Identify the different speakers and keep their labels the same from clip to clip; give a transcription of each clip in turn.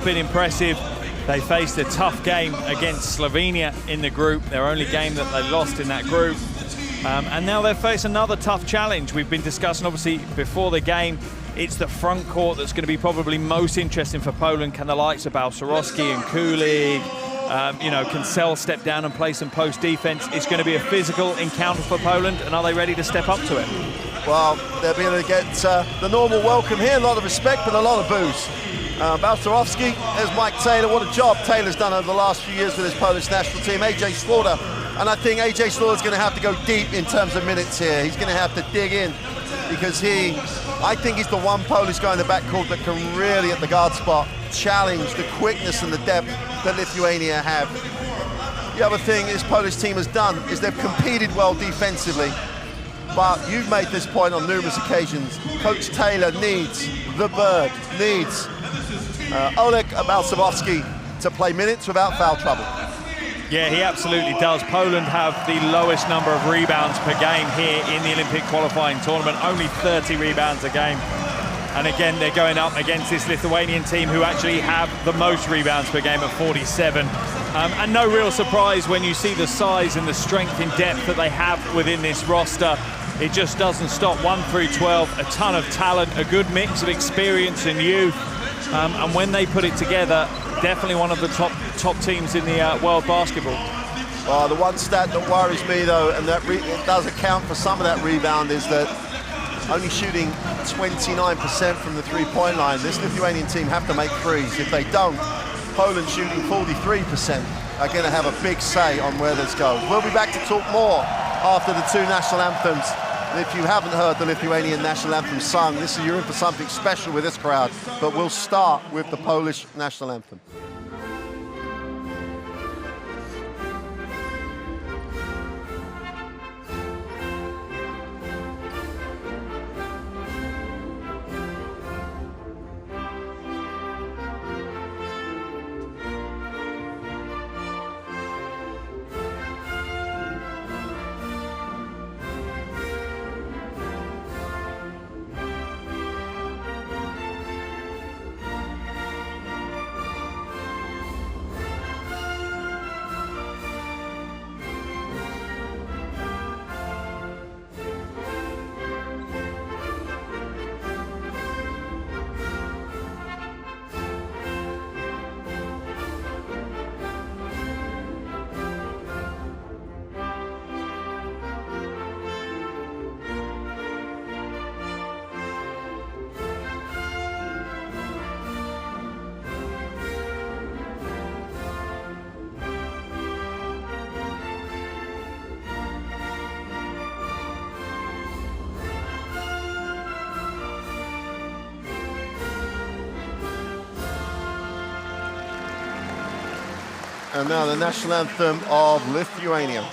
Speaker 1: Been impressive. They faced a tough game against Slovenia in the group, their only game that they lost in that group. And now they face another tough challenge. We've been discussing, obviously, before the game, it's the front court that's going to be probably most interesting for Poland. Can the likes of Balcerowski and Kulig, can Sel step down and play some post defense? It's going to be a physical encounter for Poland, and are they ready to step up to it?
Speaker 2: Well, they'll be able to get the normal welcome here, a lot of respect, but a lot of boos. Balcerowski, there's Mike Taylor. What a job Taylor's done over the last few years with his Polish national team. AJ Slaughter, and I think AJ Slaughter's going to have to go deep in terms of minutes here. He's going to have to dig in because I think he's the one Polish guy in the backcourt that can really, at the guard spot, challenge the quickness and the depth that Lithuania have. The other thing this Polish team has done is they've competed well defensively, but you've made this point on numerous occasions. Coach Taylor needs the bird, needs Oleg Balcerowski to play minutes without foul trouble.
Speaker 1: Yeah, he absolutely does. Poland have the lowest number of rebounds per game here in the Olympic Qualifying Tournament, only 30 rebounds a game. And again, they're going up against this Lithuanian team who actually have the most rebounds per game at 47. And no real surprise when you see the size and the strength and depth that they have within this roster. It just doesn't stop. 1 through 12, a ton of talent, a good mix of experience and youth. And when they put it together, definitely one of the top teams in the world basketball.
Speaker 2: Well, the one stat that worries me, though, and that it does account for some of that rebound, is that only shooting 29% from the three-point line. This Lithuanian team have to make threes. If they don't, Poland shooting 43% are going to have a big say on where this goes. We'll be back to talk more after the two national anthems. And if you haven't heard the Lithuanian national anthem sung, you're in for something special with this crowd. But we'll start with the Polish national anthem. And now the national anthem of Lithuania.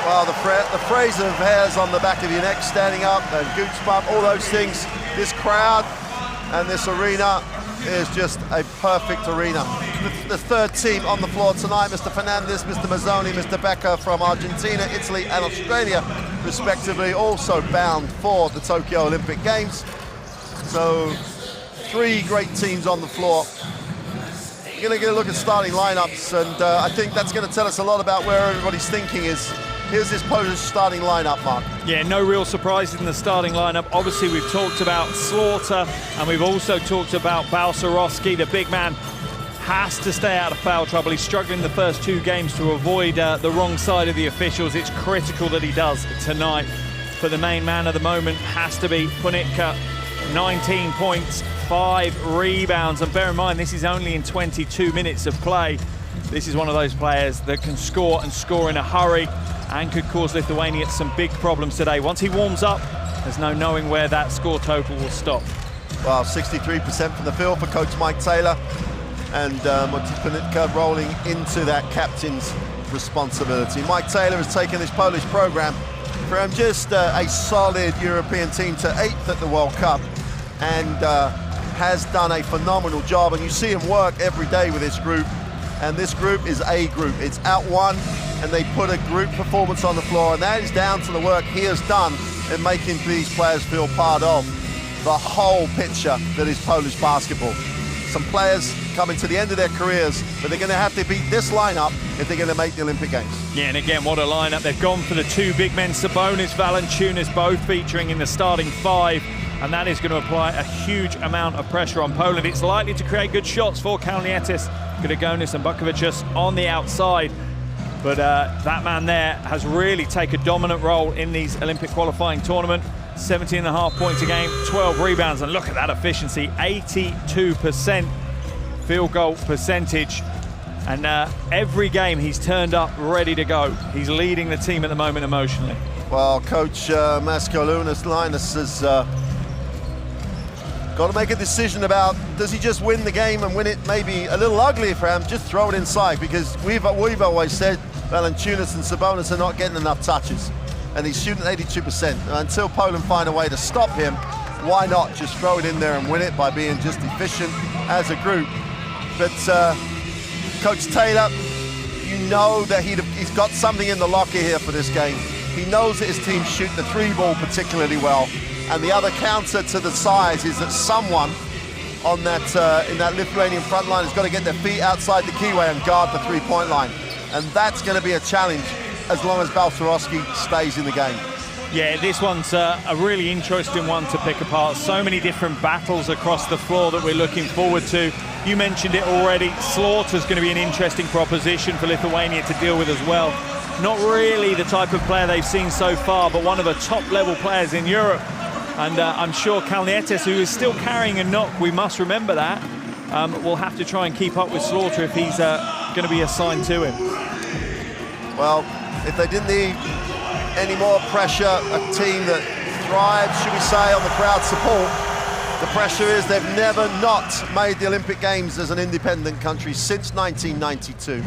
Speaker 2: Well, the phrase of hairs on the back of your neck standing up and goosebump, all those things, this crowd and this arena is just a perfect arena. The third team on the floor tonight, Mr. Fernandez, Mr. Mazzoni, Mr. Becker from Argentina, Italy and Australia, respectively, also bound for the Tokyo Olympic Games. So 3 great teams on the floor. We're going to get a look at starting lineups, and I think that's going to tell us a lot about where everybody's thinking is. Here's this Polish starting lineup, Mark.
Speaker 1: Yeah, no real surprises in the starting lineup. Obviously, we've talked about Slaughter, and we've also talked about Balcerowski. The big man has to stay out of foul trouble. He's struggling the first 2 games to avoid the wrong side of the officials. It's critical that he does tonight. But the main man at the moment has to be Punitka. 19 points, 5 rebounds, and bear in mind this is only in 22 minutes of play. This is one of those players that can score and score in a hurry and could cause Lithuania some big problems today. Once he warms up, there's no knowing where that score total will stop.
Speaker 2: Well, 63% from the field for Coach Mike Taylor, and Monty Punitka rolling into that captain's responsibility. Mike Taylor has taken this Polish program from just a solid European team to 8th at the World Cup, and has done a phenomenal job. And you see him work every day with this group, and this group is a group. It's out one, and they put a group performance on the floor, and that is down to the work he has done in making these players feel part of the whole picture that is Polish basketball. Some players coming to the end of their careers, but they're going to have to beat this lineup if they're going to make the Olympic Games.
Speaker 1: Yeah, and again, what a lineup. They've gone for the 2 big men, Sabonis, Valanciunas, both featuring in the starting 5, and that is going to apply a huge amount of pressure on Poland. It's likely to create good shots for Kalnietis, Grigonis and Bukovicius on the outside. But that man there has really taken a dominant role in these Olympic qualifying tournament. 17.5 points a game, 12 rebounds, and look at that efficiency, 82% field goal percentage. And every game he's turned up ready to go. He's leading the team at the moment emotionally.
Speaker 2: Well, Coach Mascalunas Linus has got to make a decision about, does he just win the game and win it maybe a little ugly for him, just throw it inside, because we've always said Valanciunas and Sabonis are not getting enough touches, and he's shooting 82%. Until Poland find a way to stop him, why not just throw it in there and win it by being just efficient as a group? But Coach Taylor, you know that he's got something in the locker here for this game. He knows that his team shoot the 3-ball particularly well, and the other counter to the size is that someone on that in that Lithuanian front line has got to get their feet outside the keyway and guard the 3-point line, and that's going to be a challenge as long as Balcerowski stays in the game.
Speaker 1: Yeah, this one's a really interesting one to pick apart. So many different battles across the floor that we're looking forward to. You mentioned it already, Slaughter's going to be an interesting proposition for Lithuania to deal with as well. Not really the type of player they've seen so far, but one of the top-level players in Europe. And I'm sure Kalnietis, who is still carrying a knock, we must remember that, will have to try and keep up with Slaughter if he's going to be assigned to him.
Speaker 2: Well, if they didn't need any more pressure, a team that thrives, should we say, on the crowd support, the pressure is they've never not made the Olympic Games as an independent country since 1992.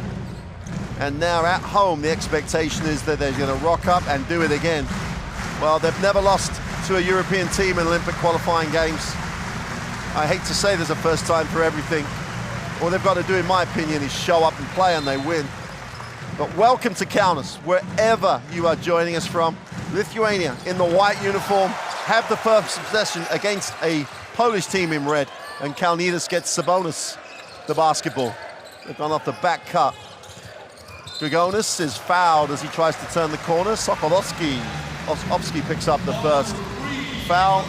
Speaker 2: And now at home, the expectation is that they're going to rock up and do it again. Well, they've never lost to a European team in Olympic qualifying games. I hate to say there's a first time for everything. All they've got to do, in my opinion, is show up and play, and they win. But welcome to Kaunas, wherever you are joining us from. Lithuania in the white uniform have the first possession against a Polish team in red, and Kalnietis gets Sabonis the basketball. They've gone off the back cut. Grigonis is fouled as he tries to turn the corner. Sokolowski picks up the first foul.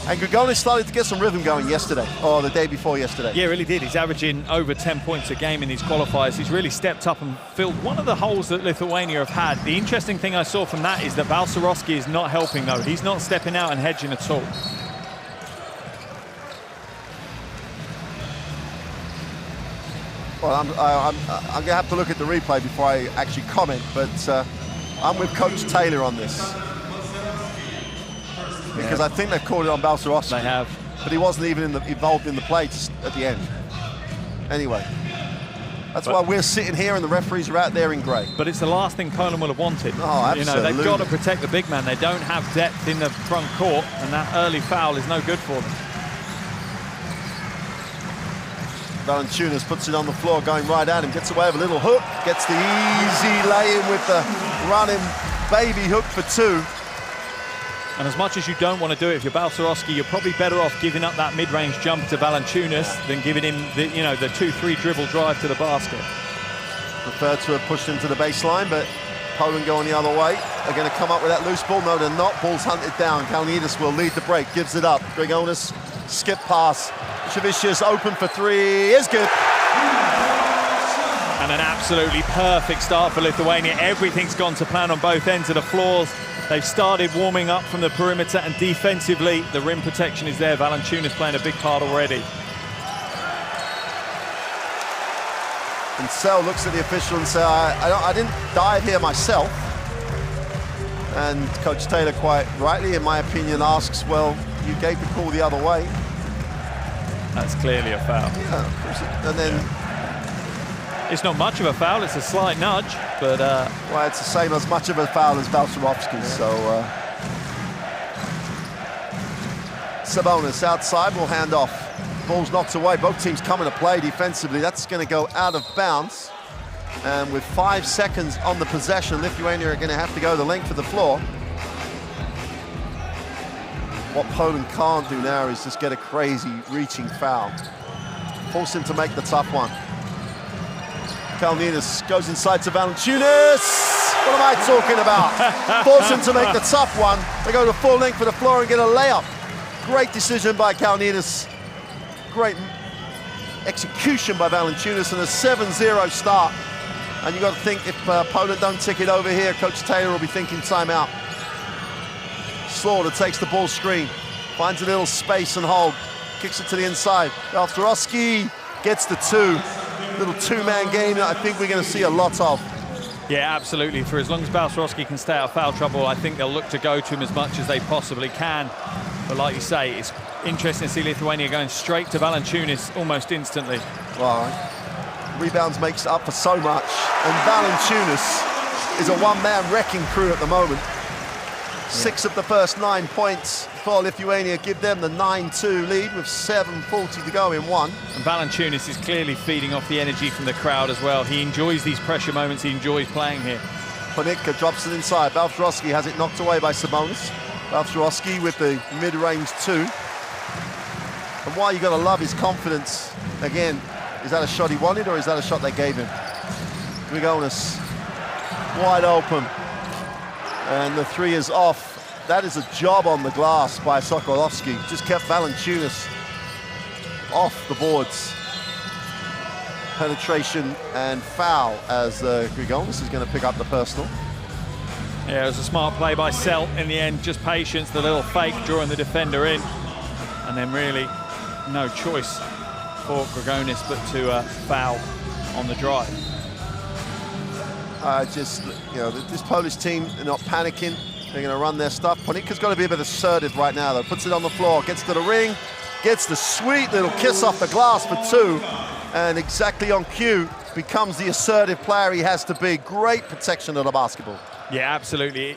Speaker 2: And Grigonis started to get some rhythm going yesterday, or the day before yesterday.
Speaker 1: Yeah, really did. He's averaging over 10 points a game in these qualifiers. He's really stepped up and filled one of the holes that Lithuania have had. The interesting thing I saw from that is that Balcerowski is not helping, though. He's not stepping out and hedging at all.
Speaker 2: Well, I'm going to have to look at the replay before I actually comment, but I'm with Coach Taylor on this. Because I think they've called it on Balcerowski.
Speaker 1: They have.
Speaker 2: But he wasn't even involved in the play at the end. Anyway, that's why we're sitting here and the referees are out there in grey.
Speaker 1: But it's the last thing Poland will have wanted.
Speaker 2: Oh, absolutely.
Speaker 1: You know, they've got to protect the big man. They don't have depth in the front court, and that early foul is no good for them.
Speaker 2: Valanciunas puts it on the floor, going right at him, gets away with a little hook, gets the easy lay-in with the running baby hook for 2.
Speaker 1: And as much as you don't want to do it, if you're Balcerowski, you're probably better off giving up that mid-range jump to Valanciunas than giving him the 2-3 dribble drive to the basket.
Speaker 2: Preferred to have pushed him to the baseline, but Poland going the other way. They're going to come up with that loose ball. No, they're not. Ball's hunted down. Kalniedis will lead the break, gives it up. Grigonis, skip pass. Shavicius open for three, is good.
Speaker 1: And an absolutely perfect start for Lithuania. Everything's gone to plan on both ends of the floors. They've started warming up from the perimeter, and defensively, the rim protection is there. Valanciunas playing a big part already.
Speaker 2: And Sel looks at the official and says, I didn't dive here myself. And Coach Taylor, quite rightly, in my opinion, asks, well, you gave the call the other way.
Speaker 1: That's clearly a foul.
Speaker 2: Yeah, of course. And then...
Speaker 1: It's not much of a foul, it's a slight nudge, but...
Speaker 2: well, it's the same as much of a foul as Balcerowski, so... Sabonis outside, will hand off. Ball's knocked away, both teams coming to play defensively. That's going to go out of bounds. And with 5 seconds on the possession, Lithuania are going to have to go the length of the floor. What Poland can't do now is just get a crazy reaching foul. Force him to make the tough one. Kalniedis goes inside to Valanciunas. What am I talking about? Force him to make the tough one. They go to full length for the floor and get a layup. Great decision by Kalniedis. Great execution by Valanciunas, and a 7-0 start. And you've got to think, if Poland don't tick it over here, Coach Taylor will be thinking timeout. Slaughter takes the ball screen, finds a little space and hold, kicks it to the inside. Balcerowski gets the two. Little two-man game that I think we're going to see a lot of.
Speaker 1: Yeah, absolutely. For as long as Balcerowski can stay out of foul trouble, I think they'll look to go to him as much as they possibly can. But like you say, it's interesting to see Lithuania going straight to Valanciunas almost instantly.
Speaker 2: Well, rebounds makes up for so much, and Valanciunas is a one-man wrecking crew at the moment. 6 of the first 9 points for Lithuania give them the 9-2 lead with 7:40 to go in one.
Speaker 1: And Valanciunas is clearly feeding off the energy from the crowd as well. He enjoys these pressure moments. He enjoys playing here.
Speaker 2: Ponitka drops it inside. Balcerowski has it knocked away by Sabonis. Balcerowski with the mid-range two. And why you got to love his confidence. Again, is that a shot he wanted, or is that a shot they gave him? Grigonis, wide open. And the three is off. That is a job on the glass by Sokolovsky. Just kept Valanciunas off the boards. Penetration and foul as Grigonis is going to pick up the personal.
Speaker 1: Yeah, it was a smart play by Selt in the end. Just patience, the little fake, drawing the defender in. And then really no choice for Grigonis but to foul on the drive.
Speaker 2: This Polish team, they're not panicking. They're going to run their stuff. Ponitka's got to be a bit assertive right now, though. Puts it on the floor, gets to the ring, gets the sweet little kiss off the glass for two, and exactly on cue, becomes the assertive player he has to be. Great protection of the basketball.
Speaker 1: Yeah, absolutely.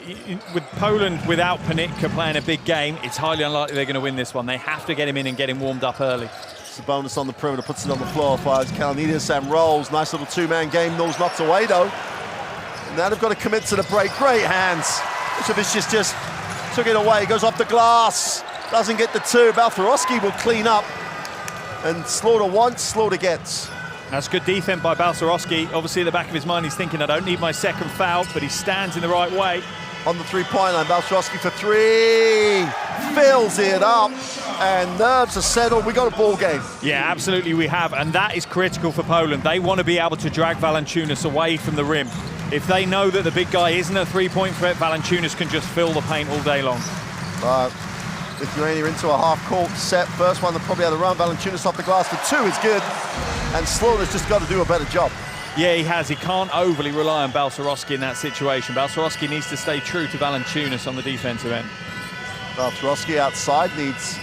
Speaker 1: With Poland without Ponitka playing a big game, it's highly unlikely they're going to win this one. They have to get him in and get him warmed up early.
Speaker 2: Sabonis on the perimeter, puts it on the floor, fires Kalniedis and rolls. Nice little two-man game. Knowles knocks away, though. Now they've got to commit to the break. Great hands. Shavicius just took it away. Goes off the glass. Doesn't get the two. Balcerowski will clean up. And Slaughter wants, Slaughter gets.
Speaker 1: That's good defense by Balcerowski. Obviously, at the back of his mind, he's thinking, I don't need my second foul, but he stands in the right way.
Speaker 2: On the three-point line, Balcerowski for three. Fills it up. And nerves are settled. We got a ball game.
Speaker 1: Yeah, absolutely we have. And that is critical for Poland. They want to be able to drag Valanciunas away from the rim. If they know that the big guy isn't a three-point threat, Valanciunas can just fill the paint all day long.
Speaker 2: Lithuania into a half-court set. First one, they'll probably have to run. Valanciunas off the glass for two is good. And Slaughter's just got to do a better job.
Speaker 1: Yeah, he has. He can't overly rely on Balcerowski in that situation. Balcerowski needs to stay true to Valanciunas on the defensive end.
Speaker 2: Balcerowski outside needs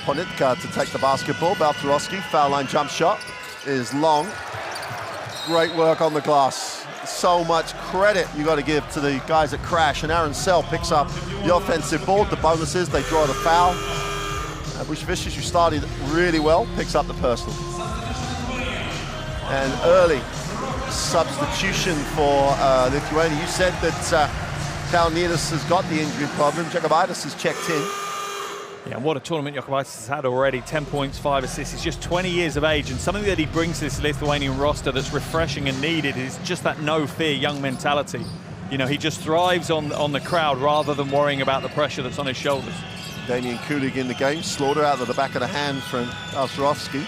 Speaker 2: Ponitka to take the basketball. Balcerowski, foul line jump shot is long. Great work on the glass. So much credit you got to give to the guys at Crash, and Aaron Sell picks up the offensive board. The bonuses, they draw the foul. Vucevic, who started really well, picks up the personal. And early substitution for Lithuania. You said that Kalnitis has got the injury problem. Jokubaitis has checked in.
Speaker 1: Yeah, and what a tournament Jokubaitis has had already. 10 points, 5 assists. He's just 20 years of age, and something that he brings to this Lithuanian roster that's refreshing and needed is just that no-fear young mentality. You know, he just thrives on the crowd rather than worrying about the pressure that's on his shoulders.
Speaker 2: Damian Kulig in the game. Slaughter out of the back of the hand from Balcerowski.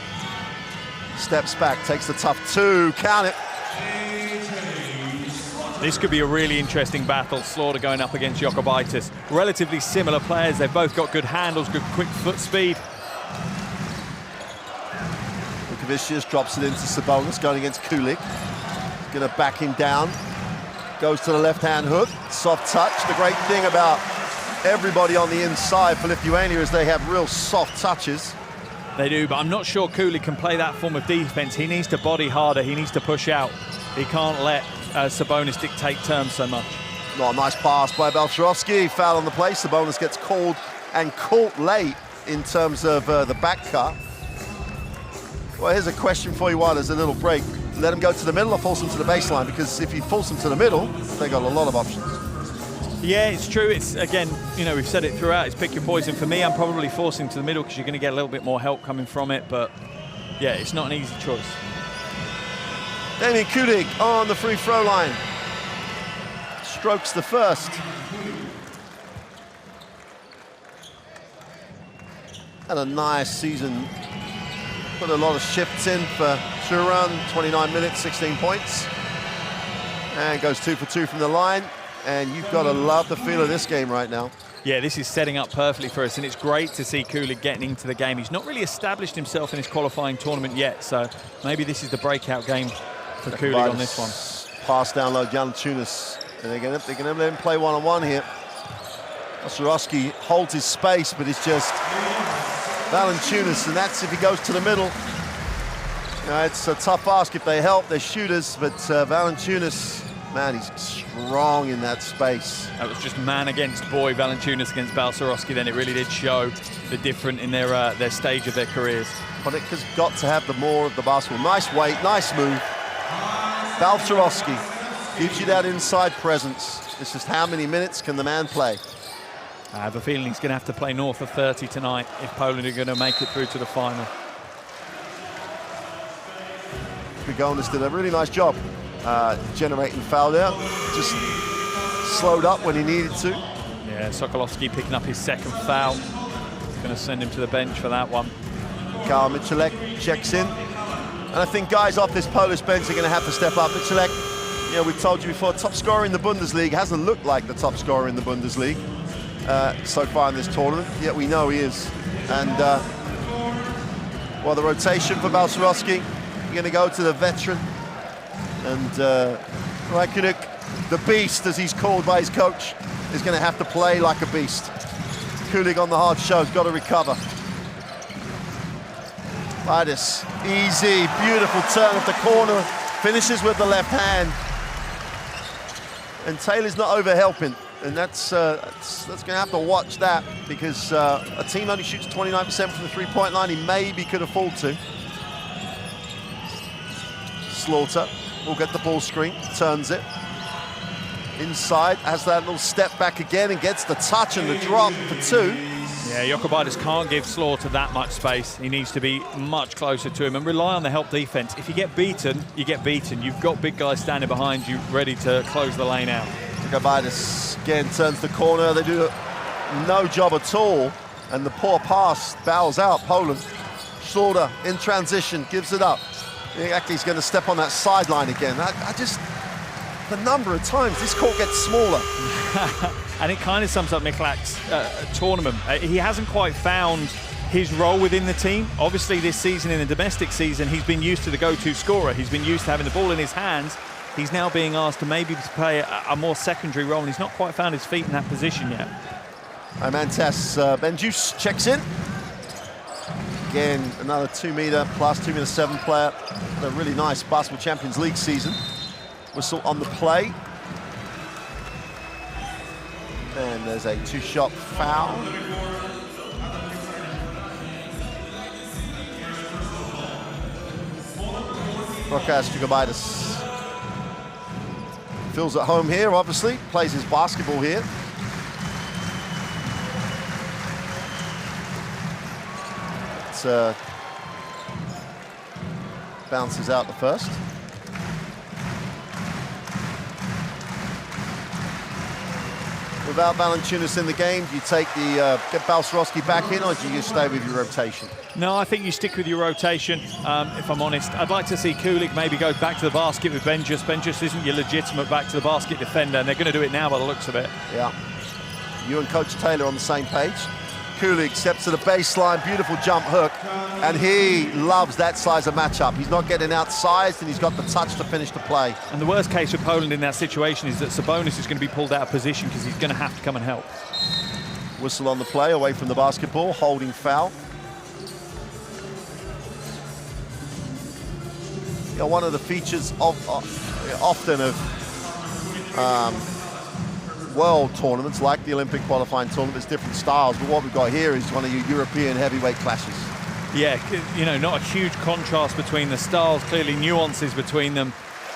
Speaker 2: Steps back, takes the tough 2, count it.
Speaker 1: This could be a really interesting battle. Slaughter going up against Jokubaitis. Relatively similar players. They've both got good handles, good quick foot speed.
Speaker 2: Lukavicius drops it into Sabonis, going against Kulig. Gonna back him down. Goes to the left-hand hook, soft touch. The great thing about everybody on the inside for Lithuania is they have real soft touches.
Speaker 1: They do, but I'm not sure Kulig can play that form of defense. He needs to body harder, he needs to push out. He can't let Sabonis dictate terms so much.
Speaker 2: Not a nice pass by Balcerowski. Foul on the play. Sabonis gets called and caught late in terms of the back cut. Well, here's a question for you while there's a little break. Let him go to the middle or force him to the baseline? Because if you force him to the middle, they got a lot of options.
Speaker 1: Yeah, it's true. It's, again, you know, we've said it throughout. It's pick your poison. For me, I'm probably forcing to the middle because you're going to get a little bit more help coming from it. But, yeah, it's not an easy choice.
Speaker 2: Damian Kulig on the free throw line. Strokes the first. Had a nice season. Put a lot of shifts in for Shuran. 29 minutes, 16 points. And goes 2 for 2 from the line. And you've got to love the feel of this game right now.
Speaker 1: Yeah, this is setting up perfectly for us, and it's great to see Kulig getting into the game. He's not really established himself in his qualifying tournament yet, so maybe this is the breakout game for Kulig on this one.
Speaker 2: Pass down low, Valanciunas. And they're going to let him play one-on-one here. Balcerowski holds his space, but it's just Valanciunas, and that's if he goes to the middle. You know, it's a tough ask if they help. They're shooters, but Valanciunas, man, he's strong in that space.
Speaker 1: That was just man against boy, Valanciunas against Balcerowski. Then it really did show the difference in their stage of their careers.
Speaker 2: Podicka's got to have the more of the basketball. Nice weight, nice move. Balcerowski gives you that inside presence. It's just how many minutes can the man play?
Speaker 1: I have a feeling he's going to have to play north of 30 tonight if Poland are going to make it through to the final.
Speaker 2: Grigonis did a really nice job generating foul there. Just slowed up when he needed to.
Speaker 1: Yeah, Sokolovsky picking up his second foul. Going to send him to the bench for that one.
Speaker 2: Karl Michalek checks in. And I think guys off this Polish bench are going to have to step up. Michalek, you know, we've told you before, top scorer in the Bundesliga, hasn't looked like the top scorer in the Bundesliga so far in this tournament, yet we know he is. And, well, the rotation for Balcerowski, you're going to go to the veteran. And Rakulik, the beast, as he's called by his coach, is going to have to play like a beast. Kulig on the hard show's got to recover. Vidis, easy, beautiful turn of the corner, finishes with the left hand. And Taylor's not over-helping, and that's going to have to watch that, because a team only shoots 29% from the three-point line. He maybe could afford to. Slaughter will get the ball screen, turns it. Inside, has that little step back again and gets the touch and the drop for 2.
Speaker 1: Yeah, Jokubaitis can't give Slaughter that much space. He needs to be much closer to him and rely on the help defense. If you get beaten, you get beaten. You've got big guys standing behind you ready to close the lane out. Jokubaitis
Speaker 2: again turns the corner. They do no job at all. And the poor pass bows out Poland. Slaughter in transition, gives it up. Actually, he's going to step on that sideline again. I just, the number of times this court gets smaller.
Speaker 1: And it kind of sums up Michalek's tournament. He hasn't quite found his role within the team. Obviously, this season, in the domestic season, he's been used to the go-to scorer. He's been used to having the ball in his hands. He's now being asked to maybe play a more secondary role, and he's not quite found his feet in that position yet.
Speaker 2: Imantas Benjus checks in. Again, another 2-meter plus 2'7" player. Had a really nice Basketball Champions League season. Whistle on the play. And there's a 2-shot foul. Prokas Jokubaitis feels at home here, obviously. Plays his basketball here. It bounces out the first. Without Valanciunas in the game, do you take the get Balcerowski back in, or do you stay with your rotation?
Speaker 1: No, I think you stick with your rotation, if I'm honest. I'd like to see Kulik maybe go back to the basket with Benjus. Benjus isn't your legitimate back-to-the-basket defender, and they're going to do it now by the looks of it.
Speaker 2: Yeah. You and Coach Taylor on the same page. Kulik steps to the baseline, beautiful jump hook, and he loves that size of matchup. He's not getting outsized, and he's got the touch to finish the play.
Speaker 1: And the worst case for Poland in that situation is that Sabonis is going to be pulled out of position because he's going to have to come and help.
Speaker 2: Whistle on the play, away from the basketball, holding foul. You know, one of the features often of world tournaments like the Olympic Qualifying Tournament, there's different styles, but what we've got here is one of your European heavyweight clashes.
Speaker 1: Yeah, you know, not a huge contrast between the styles, clearly nuances between them,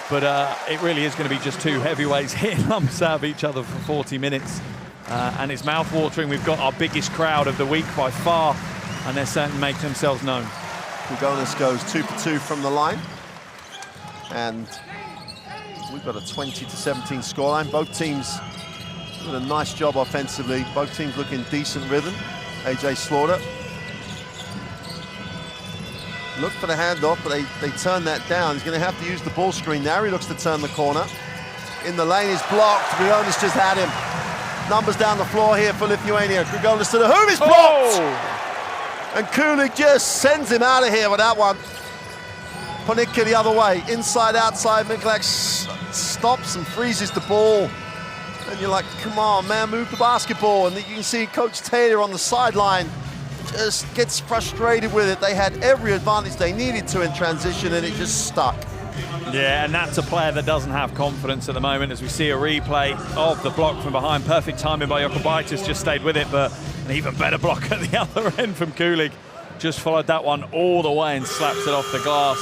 Speaker 1: but it really is going to be just two heavyweights hitting lumps out of each other for 40 minutes. And it's mouth-watering. We've got our biggest crowd of the week by far, and they're certainly making themselves known.
Speaker 2: Grigonis goes 2 for 2 from the line, and we've got a 20-17 scoreline. Both teams doing a nice job offensively. Both teams look in decent rhythm. AJ Slaughter looked for the handoff, but they turned that down. He's going to have to use the ball screen now. He looks to turn the corner. In the lane is blocked. Grigonis just had him. Numbers down the floor here for Lithuania. Grigonis to the hoop, is blocked! Oh. And Kulik just sends him out of here with that one. Ponitka the other way, inside, outside. Mikulak stops and freezes the ball. And you're like, come on, man, move the basketball. And you can see Coach Taylor on the sideline just gets frustrated with it. They had every advantage they needed to in transition, and it just stuck.
Speaker 1: Yeah, and that's a player that doesn't have confidence at the moment, as we see a replay of the block from behind. Perfect timing by Jokubaitis, just stayed with it, but an even better block at the other end from Kulik. Just followed that one all the way and slaps it off the glass.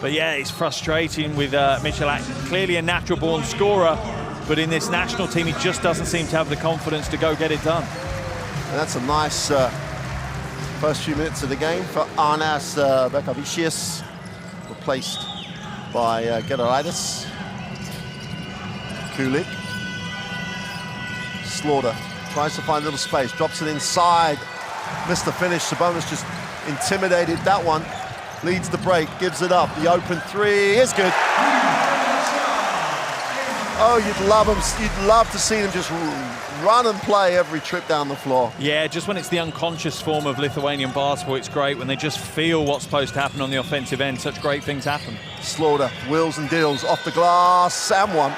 Speaker 1: But yeah, it's frustrating with Mikulak, clearly a natural-born scorer, but in this national team, he just doesn't seem to have the confidence to go get it done.
Speaker 2: And that's a nice first few minutes of the game for Arnas Bekavicius, replaced by Gedoritis. Kulik. Slaughter tries to find a little space, drops it inside. Missed the finish. Sabonis just intimidated that one. Leads the break, gives it up. The open three is good. Oh, you'd love to see them just run and play every trip down the floor.
Speaker 1: Yeah, just when it's the unconscious form of Lithuanian basketball, it's great when they just feel what's supposed to happen on the offensive end. Such great things happen.
Speaker 2: Slaughter wheels and deals off the glass, and one.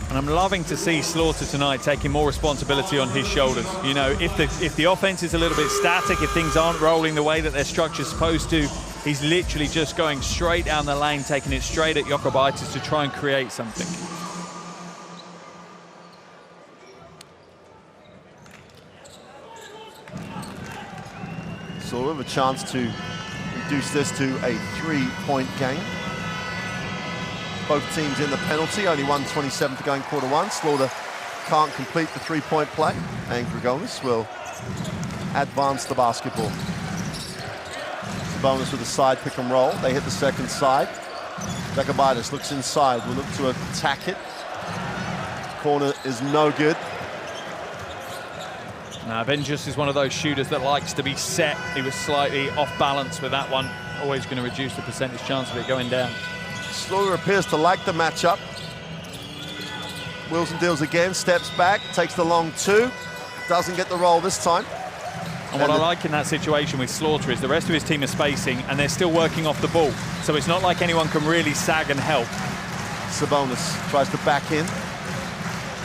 Speaker 1: And I'm loving to see Slaughter tonight taking more responsibility on his shoulders. You know, if the offense is a little bit static, if things aren't rolling the way that their structure's supposed to, he's literally just going straight down the lane, taking it straight at Jokubaitis to try and create something.
Speaker 2: So we'll have a chance to reduce this to a 3-point game. Both teams in the penalty, only 1:27 to go in quarter one. Slaughter can't complete the 3-point play, and Grigonis will advance the basketball. Sabonis with a side pick and roll. They hit the second side. Jokubaitis looks inside, will look to attack it. Corner is no good.
Speaker 1: Now, Benjus is one of those shooters that likes to be set. He was slightly off balance with that one. Always going to reduce the percentage chance of it going down.
Speaker 2: Slaughter appears to like the matchup. Wheels and deals again, steps back, takes the long two. Doesn't get the roll this time.
Speaker 1: And what I like in that situation with Slaughter is the rest of his team is spacing and they're still working off the ball. So it's not like anyone can really sag and help.
Speaker 2: Sabonis tries to back in.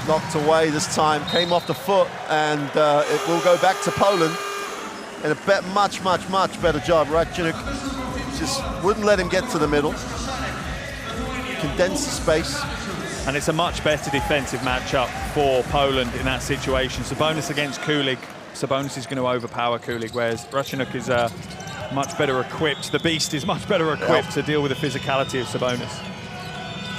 Speaker 2: Knocked away this time, came off the foot, and it will go back to Poland. And a much better job. Ratchenuk just wouldn't let him get to the middle. Condense the space.
Speaker 1: And it's a much better defensive matchup for Poland in that situation. Sabonis against Kulik. Sabonis is going to overpower Kulik, whereas Ratchenuk is much better equipped. The Beast is much better equipped to deal with the physicality of Sabonis.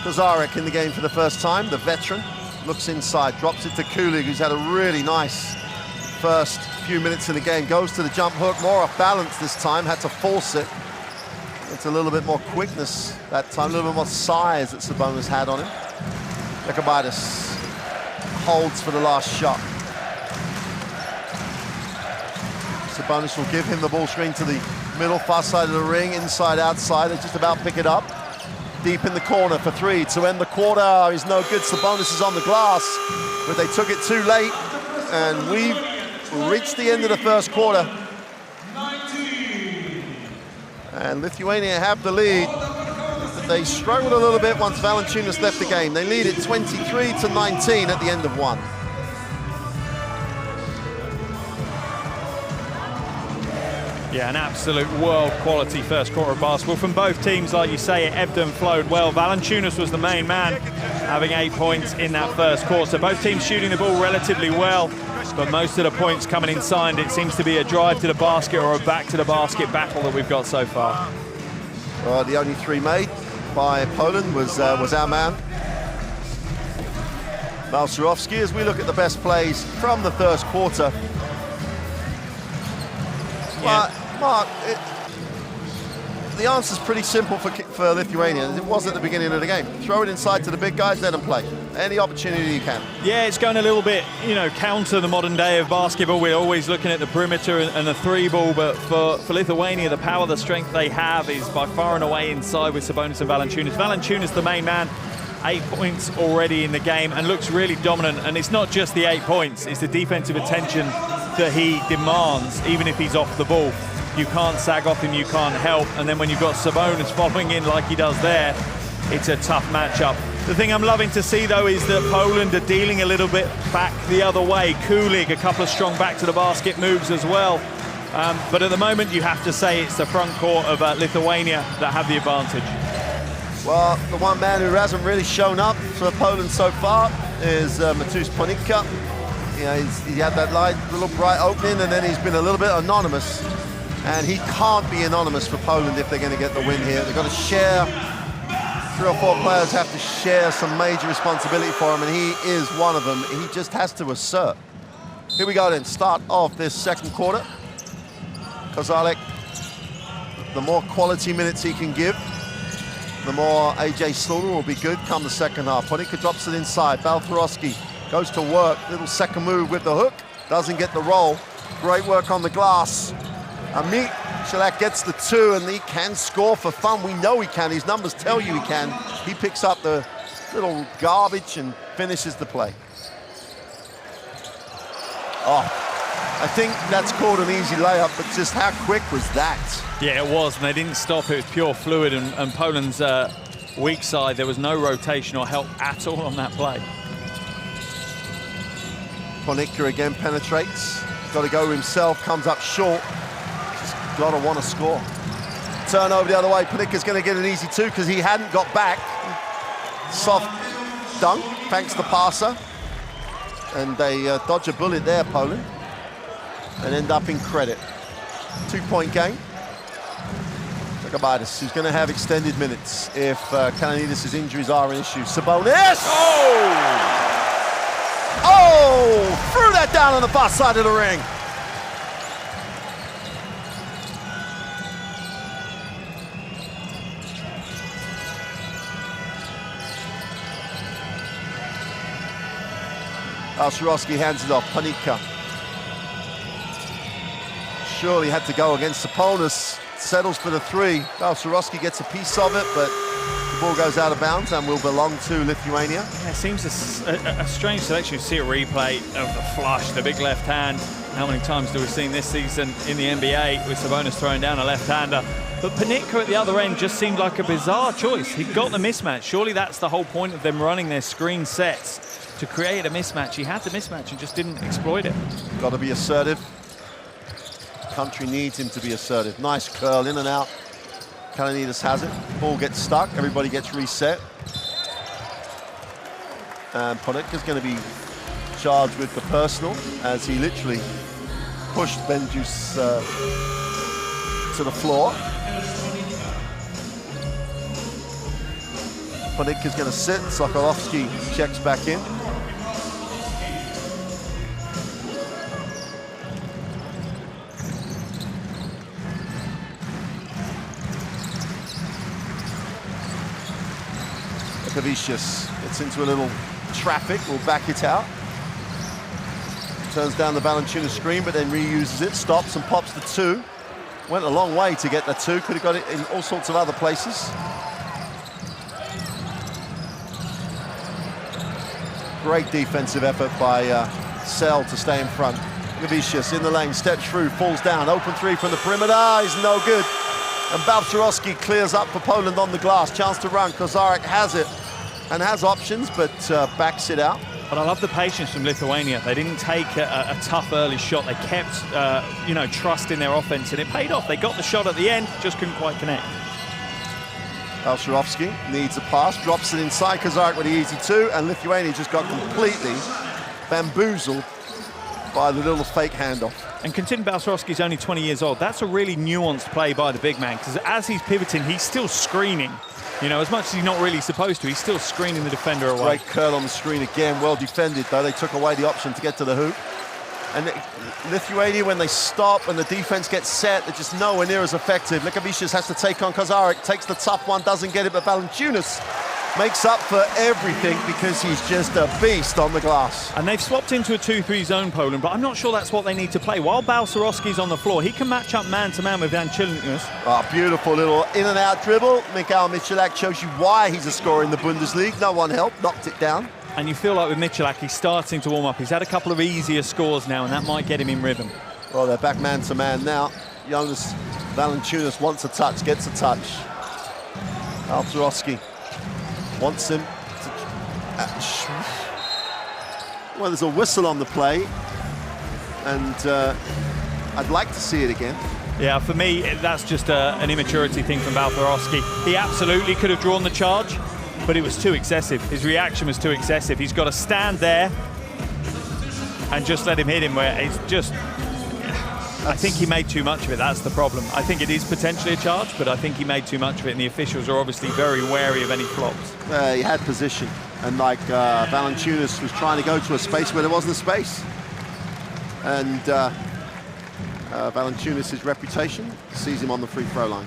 Speaker 2: Kozarek in the game for the first time, the veteran. Looks inside, drops it to Kulig, who's had a really nice first few minutes in the game. Goes to the jump hook, more off balance this time, had to force it. It's a little bit more quickness that time, a little bit more size that Sabonis had on him. Jakubaitis holds for the last shot. Sabonis will give him the ball screen to the middle, far side of the ring, inside, outside. They just about pick it up. Deep in the corner for three to end the quarter is no good. Sabonis is on the glass, but they took it too late. And we've reached the end of the first quarter. And Lithuania have the lead. They struggled a little bit once Valanciunas left the game. They lead it 23-19 at the end of one.
Speaker 1: Yeah, an absolute world quality first quarter of basketball from both teams. Like you say, it ebbed and flowed well. Valanciunas was the main man, having 8 points in that first quarter. Both teams shooting the ball relatively well, but most of the points coming inside. It seems to be a drive to the basket or a back to the basket battle that we've got so far.
Speaker 2: Well, the only three made by Poland was our man, Malsurowski. As we look at the best plays from the first quarter.
Speaker 1: Yeah.
Speaker 2: Mark, the answer's pretty simple for Lithuania, as it was at the beginning of the game. Throw it inside to the big guys, let them play. Any opportunity you can.
Speaker 1: Yeah, it's going a little bit, counter the modern day of basketball. We're always looking at the perimeter and the three ball, but for Lithuania, the power, the strength they have is by far and away inside with Sabonis and Valanciunas. Valanciunas, the main man, 8 points already in the game and looks really dominant. And it's not just the 8 points, it's the defensive attention that he demands, even if he's off the ball. You can't sag off him, you can't help. And then when you've got Sabonis following in like he does there, it's a tough matchup. The thing I'm loving to see, though, is that Poland are dealing a little bit back the other way. Kulig, a couple of strong back to the basket moves as well. But at the moment, you have to say it's the front court of Lithuania that have the advantage.
Speaker 2: Well, the one man who hasn't really shown up for Poland so far is Matus Ponitka. He had that little bright opening, and then he's been a little bit anonymous. And he can't be anonymous for Poland if they're going to get the win here. They've got to share. 3 or 4 players have to share some major responsibility for him, and he is one of them. He just has to assert. Here we go then, start of this second quarter. Kozarek, the more quality minutes he can give, the more AJ Slaughter will be good come the second half. Ponitka drops it inside. Baltharowski goes to work. Little second move with the hook. Doesn't get the roll. Great work on the glass. Amit Shalak gets the 2, and he can score for fun. We know he can. His numbers tell you he can. He picks up the little garbage and finishes the play. Oh, I think that's called an easy layup, but just how quick was that?
Speaker 1: Yeah, it was, and they didn't stop. It was pure fluid, and Poland's weak side, there was no rotation or help at all on that play.
Speaker 2: Ponitka again penetrates. Got to go himself, comes up short. Got to want to score. Turnover the other way. Ponitka's going to get an easy 2 because he hadn't got back. Soft dunk, thanks to the passer. And they dodge a bullet there, Poland, and end up in credit. 2-point game. Jakubaitis, who's going to have extended minutes if Kalanides' injuries are an issue. Sabonis! Oh! Threw that down on the far side of the ring. Malsurowski hands it off. Ponitka surely had to go against Sabonis. Settles for the 3. Malsurowski gets a piece of it, but the ball goes out of bounds and will belong to Lithuania.
Speaker 1: Yeah, it seems a strange selection. You see a replay of the flush, the big left hand. How many times do we see this season in the NBA with Sabonis throwing down a left-hander? But Ponitka at the other end just seemed like a bizarre choice. He got the mismatch. Surely that's the whole point of them running their screen sets, to create a mismatch. He had the mismatch and just didn't exploit it.
Speaker 2: Got to be assertive. Country needs him to be assertive. Nice curl in and out. Kalanides has it. Ball gets stuck. Everybody gets reset. And Ponitka's going to be charged with the personal as he literally pushed Benjus to the floor. Panikka's going to sit. Sokolovsky checks back in. Lekavicius gets into a little traffic, will back it out. Turns down the Valanciunas screen, but then reuses it, stops and pops the two. Went a long way to get the two, could have got it in all sorts of other places. Great defensive effort by Sell to stay in front. Lekavicius in the lane, steps through, falls down, open three from the perimeter, is no good. And Balcerowski clears up for Poland on the glass. Chance to run. Kozarek has it and has options, but backs it out.
Speaker 1: But I love the patience from Lithuania. They didn't take a tough early shot. They kept, trust in their offense, and it paid off. They got the shot at the end, just couldn't quite connect.
Speaker 2: Balcerowski needs a pass, drops it inside. Kozarek with the easy two, and Lithuania just got completely bamboozled by the little fake handoff.
Speaker 1: And considering Balcerowski's only 20 years old, that's a really nuanced play by the big man, because as he's pivoting, he's still screening. You know, as much as he's not really supposed to, he's still screening the defender away.
Speaker 2: Great curl on the screen again, well defended though. They took away the option to get to the hoop. And Lithuania, when they stop and the defense gets set, they're just nowhere near as effective. Lekavicius has to take on Kozarek, takes the tough one, doesn't get it, but Valanciunas makes up for everything because he's just a beast on the glass.
Speaker 1: And they've swapped into a 2-3 zone, Poland, but I'm not sure that's what they need to play. While Balcerowski's on the floor, he can match up man-to-man with Valanciunas.
Speaker 2: Oh, beautiful little in-and-out dribble. Mikhail Michalak shows you why he's a scorer in the Bundesliga. No one helped, knocked it down.
Speaker 1: And you feel like with Michalak, he's starting to warm up. He's had a couple of easier scores now, and that might get him in rhythm.
Speaker 2: Well, they're back man-to-man now. Jonas Valanciunas wants a touch, gets a touch. Balcerowski wants him to... well, there's a whistle on the play, and I'd like to see it again.
Speaker 1: Yeah, for me, that's just an immaturity thing from Balcerowski. He absolutely could have drawn the charge, but it was too excessive. His reaction was too excessive. He's got to stand there and just let him hit him where it's just... I think he made too much of it, that's the problem. I think it is potentially a charge, but I think he made too much of it, and the officials are obviously very wary of any flops.
Speaker 2: He had position, and like Valanciunas was trying to go to a space where there wasn't a space. And Valanciunas' reputation sees him on the free throw line.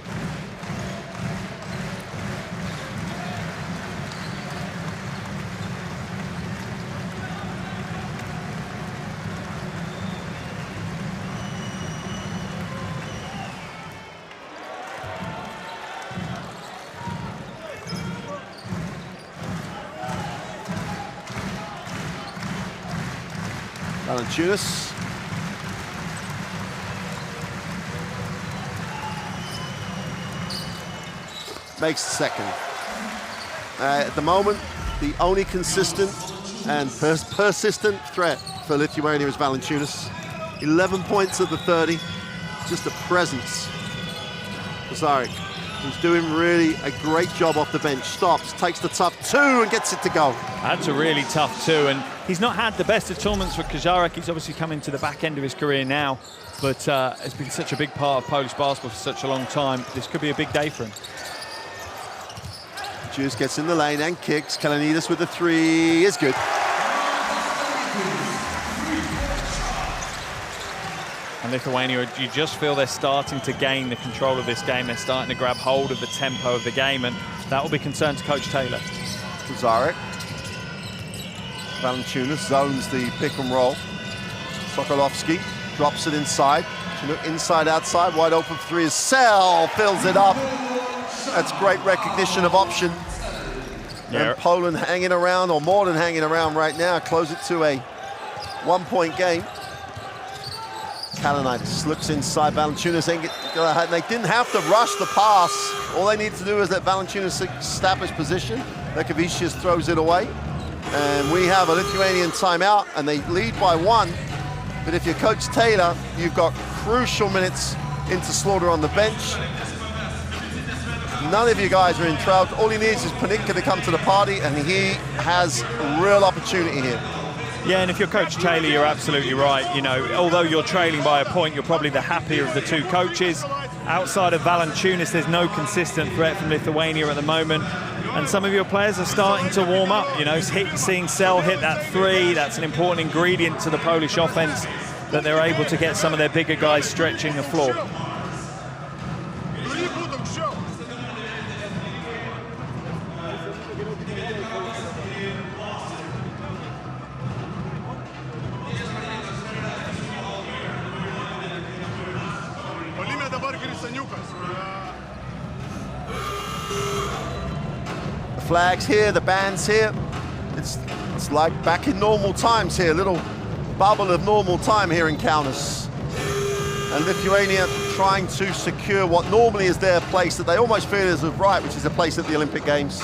Speaker 2: Valanciunas. Makes the second. At the moment, the only consistent and persistent threat for Lithuania is Valanciunas. 11 points of the 30, just a presence. Kozarek, who's doing really a great job off the bench, stops, takes the tough two and gets it to go.
Speaker 1: That's a really tough two, and he's not had the best of tournaments for Kozarek. He's obviously coming to the back end of his career now, but it's been such a big part of Polish basketball for such a long time. This could be a big day for him.
Speaker 2: Juice gets in the lane and kicks. Kalanides with the three is good.
Speaker 1: And Lithuania, you just feel they're starting to gain the control of this game. They're starting to grab hold of the tempo of the game, and that will be concern to Coach Taylor.
Speaker 2: Kozarek. Valanciunas zones the pick and roll. Sokolovsky drops it inside. Inside, outside, wide open for three is Sell, fills it up. That's great recognition of option. Yeah. And Poland hanging around, or more than hanging around right now, close it to a 1-point game. Kalanides looks inside, Valanciunas ain't they didn't have to rush the pass. All they need to do is let Valanciunas establish position. Lekavicius throws it away. And we have a Lithuanian timeout, and they lead by 1. But if you're Coach Taylor, you've got crucial minutes into Slaughter on the bench. None of you guys are in trouble. All he needs is Panikka to come to the party, and he has a real opportunity here.
Speaker 1: Yeah, and if you're Coach Taylor, you're absolutely right. You know, although you're trailing by a point, you're probably the happier of the two coaches. Outside of Valanciunas, there's no consistent threat from Lithuania at the moment. And some of your players are starting to warm up. You know, seeing Sel hit that 3, that's an important ingredient to the Polish offense, that they're able to get some of their bigger guys stretching the floor.
Speaker 2: The flags here, the band's here. It's like back in normal times here, a little bubble of normal time here in Kaunas. And Lithuania trying to secure what normally is their place that they almost feel is of right, which is a place at the Olympic Games.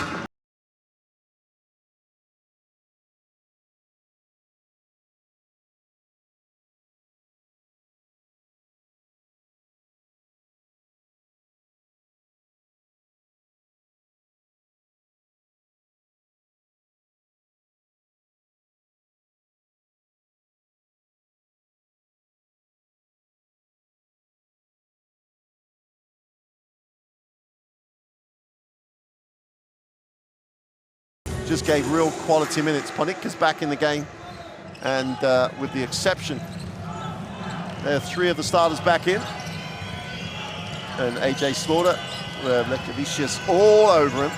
Speaker 2: Just gave real quality minutes. Ponitka's back in the game, and with the exception, there are 3 of the starters back in. And AJ Slaughter, Lekavicius all over him.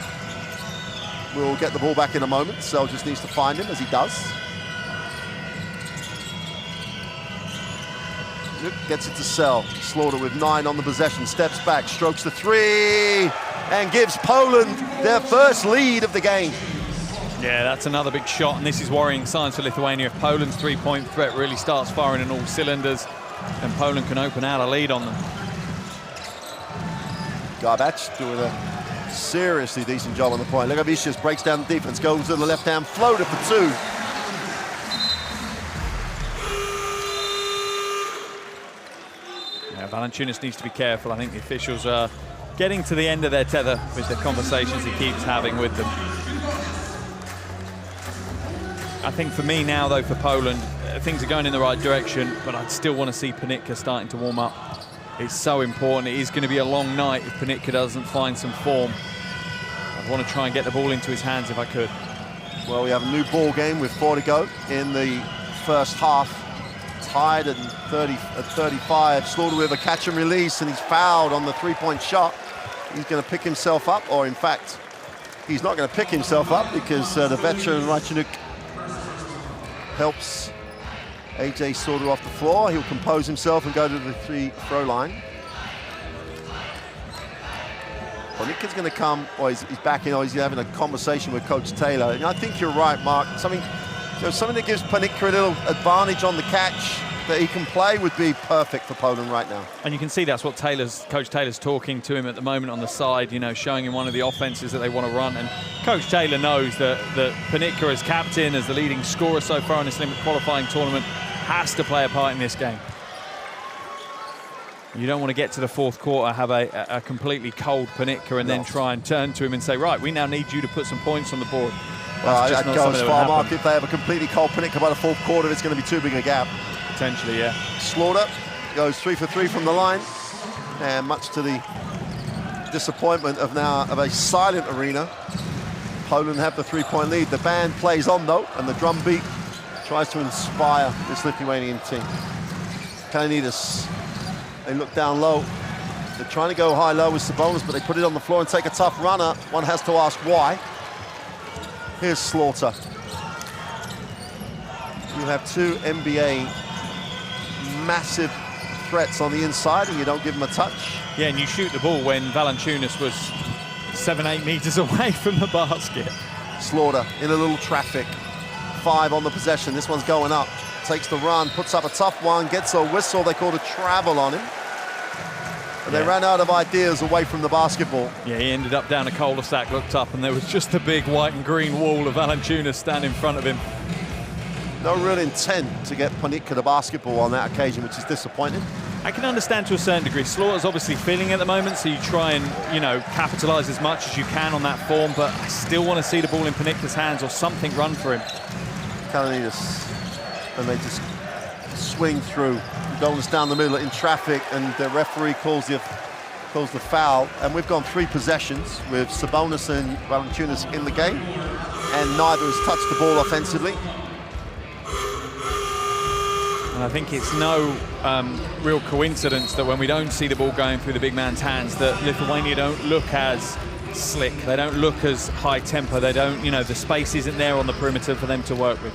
Speaker 2: We'll get the ball back in a moment. Sel just needs to find him, as he does. Gets it to Sel. Slaughter with 9 on the possession, steps back, strokes the 3, and gives Poland their first lead of the game.
Speaker 1: Yeah, that's another big shot, and this is worrying signs for Lithuania. If Poland's 3-point threat really starts firing in all cylinders, then Poland can open out a lead on them.
Speaker 2: Garbacz doing a seriously decent job on the point. Lekavicius breaks down the defense, goes to the left-hand floater for 2.
Speaker 1: Yeah, Valanciunas needs to be careful. I think the officials are getting to the end of their tether with the conversations he keeps having with them. I think for me now, though, for Poland, things are going in the right direction, but I'd still want to see Ponitka starting to warm up. It's so important. It is going to be a long night if Ponitka doesn't find some form. I'd want to try and get the ball into his hands if I could.
Speaker 2: Well, we have a new ball game with 4 to go in the first half. Tied at 35. Slaughter with a catch and release, and he's fouled on the 3-point shot. He's going to pick himself up, or in fact, he's not going to pick himself up because the veteran Rachinuk helps AJ Slaughter off the floor. He'll compose himself and go to the 3-throw line. Ponitka's going to come, or he's back in, or he's having a conversation with Coach Taylor. And I think you're right, Mark. Something that gives Ponitka a little advantage on the catch that he can play would be perfect for Poland right now.
Speaker 1: And you can see that's what Coach Taylor's talking to him at the moment on the side, you know, showing him one of the offenses that they want to run. And Coach Taylor knows that Ponitka as captain, as the leading scorer so far in this Olympic qualifying tournament, has to play a part in this game. You don't want to get to the 4th quarter, have a completely cold Ponitka and then try and turn to him and say, right, we now need you to put some points on the board.
Speaker 2: I'd go as far, Mark, if they have a completely cold Ponitka by the 4th quarter, it's going to be too big a gap.
Speaker 1: Potentially, yeah.
Speaker 2: Slaughter goes 3 for 3 from the line, and much to the disappointment of a silent arena, Poland have the 3-point lead. The band plays on though, and the drum beat tries to inspire this Lithuanian team. Kalinides, they look down low. They're trying to go high-low with Sabonis, but they put it on the floor and take a tough runner. One has to ask why. Here's Slaughter. You have 2 NBA massive threats on the inside, and you don't give them a touch.
Speaker 1: Yeah, and you shoot the ball when Valanciunas was 7-8 meters away from the basket.
Speaker 2: Slaughter in a little traffic. 5 on the possession. This one's going up. Takes the run, puts up a tough one, gets a whistle. They called a travel on him. And they ran out of ideas away from the basketball.
Speaker 1: Yeah, he ended up down a cul-de-sac, looked up, and there was just a big white and green wall of Valanciunas standing in front of him.
Speaker 2: No real intent to get Ponitka the basketball on that occasion, which is disappointing.
Speaker 1: I can understand to a certain degree. Slaughter's obviously feeling at the moment, so you try and, you know, capitalize as much as you can on that form, but I still want to see the ball in Ponitka's hands or something run for him.
Speaker 2: Kalinides, and they just swing through. Dolan's down the middle in traffic, and the referee calls the calls the foul, and we've gone 3 possessions with Sabonis and Valanciunas in the game, and neither has touched the ball offensively.
Speaker 1: And I think it's no real coincidence that when we don't see the ball going through the big man's hands, that Lithuania don't look as slick, they don't look as high tempo, they don't, you know, the space isn't there on the perimeter for them to work with.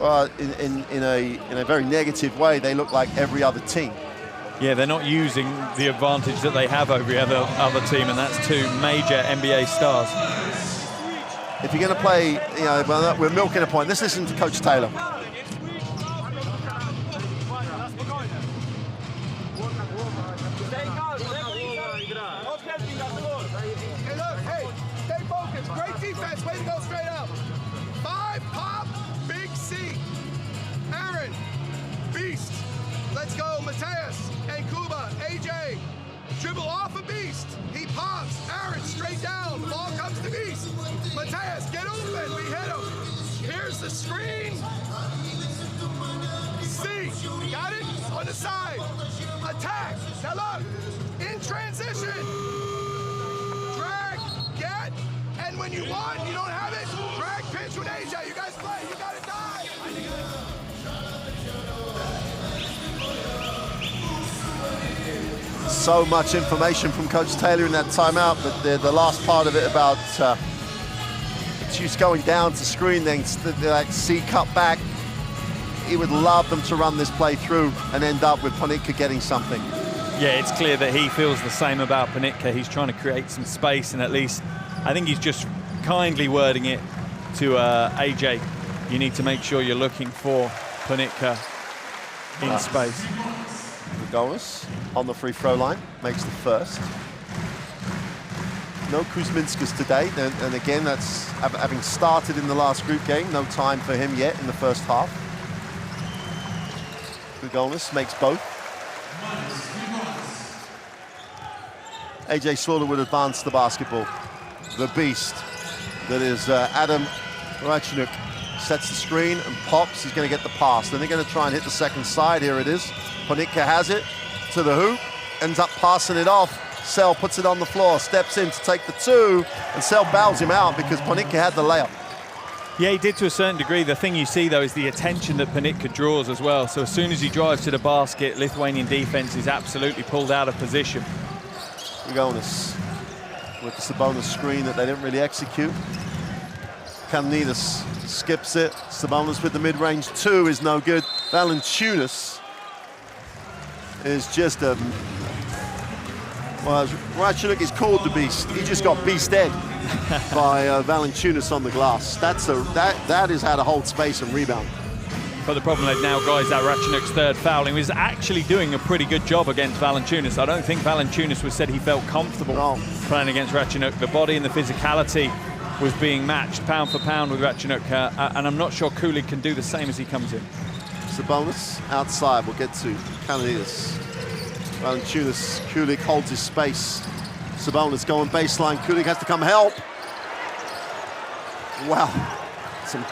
Speaker 2: Well, in a very negative way, they look like every other team.
Speaker 1: Yeah, they're not using the advantage that they have over the other team, and that's 2 major NBA stars.
Speaker 2: If you're going to play, you know, well, we're milking a point. Let's listen to Coach Taylor.
Speaker 3: Hey, stay focused. Great defense. Way to go straight up. 5 pop, big C. Aaron, beast. Let's go, Mateus and Kuba. AJ, dribble off a beast. He pops. Aaron, straight down. Ball comes to beast. Mateus, get open. We hit him. Here's the screen. C, got it? On the side. Attack. Now look, in transition. Drag, get, and when you want, you don't have it, drag, pinch with AJ. You guys play. You got to die.
Speaker 2: So much information from Coach Taylor in that timeout, but the last part of it about Chiefs going down to screen, then that C cut back. He would love them to run this play through and end up with Ponitka getting something.
Speaker 1: Yeah, it's clear that he feels the same about Ponitka. He's trying to create some space, and at least I think he's just kindly wording it to AJ. You need to make sure you're looking for Ponitka in space.
Speaker 2: Golas on the free throw line, makes the first. No Kuzminskas today, and again, that's having started in the last group game, no time for him yet in the first half. Golas makes both. AJ Slaughter would advance the basketball. The beast that is Adam Rachinuk sets the screen and pops. He's going to get the pass. Then they're going to try and hit the second side. Here it is. Ponitka has it to the hoop, ends up passing it off. Sell puts it on the floor, steps in to take the 2, and Sell bows him out because Ponitka had the layup.
Speaker 1: Yeah, he did to a certain degree. The thing you see, though, is the attention that Ponitka draws as well. So as soon as he drives to the basket, Lithuanian defense is absolutely pulled out of position.
Speaker 2: Golas with the Sabonis screen that they didn't really execute. Kalnidas skips it. Sabonis with the mid-range 2 is no good. Valanciunas is just a... Well, Rachinuk is called the beast. He just got beasted by Valanciunas on the glass. That is how to hold space and rebound.
Speaker 1: But the problem is now, guys, that Rachinuk's third foul. He was actually doing a pretty good job against Valanciunas. I don't think Valanciunas was said he felt comfortable playing against Rachinuk. The body and the physicality was being matched pound for pound with Rachinuk, and I'm not sure Kulig can do the same as he comes in.
Speaker 2: Sabonis outside, we'll get to Kalnidas. Valanciunas, Kulig holds his space. Sabonis going baseline, Kulig has to come help. Wow, some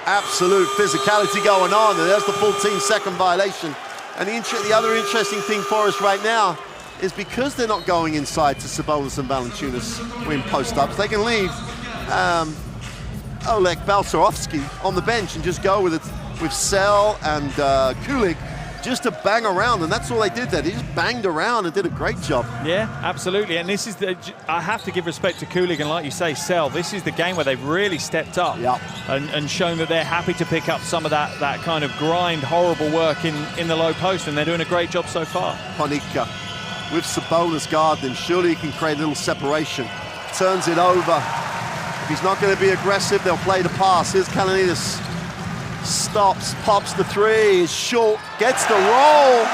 Speaker 2: absolute physicality going on, and there's the 14-second violation. And the other interesting thing for us right now is because they're not going inside to Sabonis and Valanciunas in post-ups, they can leave Oleg Balcerovsky on the bench and just go with Sell and Kulig just to bang around, and that's all they did there. They just banged around and did a great job.
Speaker 1: Yeah, absolutely. And this is I have to give respect to Kulig, and like you say, Sell, this is the game where they've really stepped up and shown that they're happy to pick up some of that kind of grind, horrible work in the low post, and they're doing a great job so far.
Speaker 2: Ponitka with Sabonis guard, then surely he can create a little separation. Turns it over. If he's not going to be aggressive, they'll play the pass. Here's Kalanides. Stops, pops the 3, is short, gets the roll,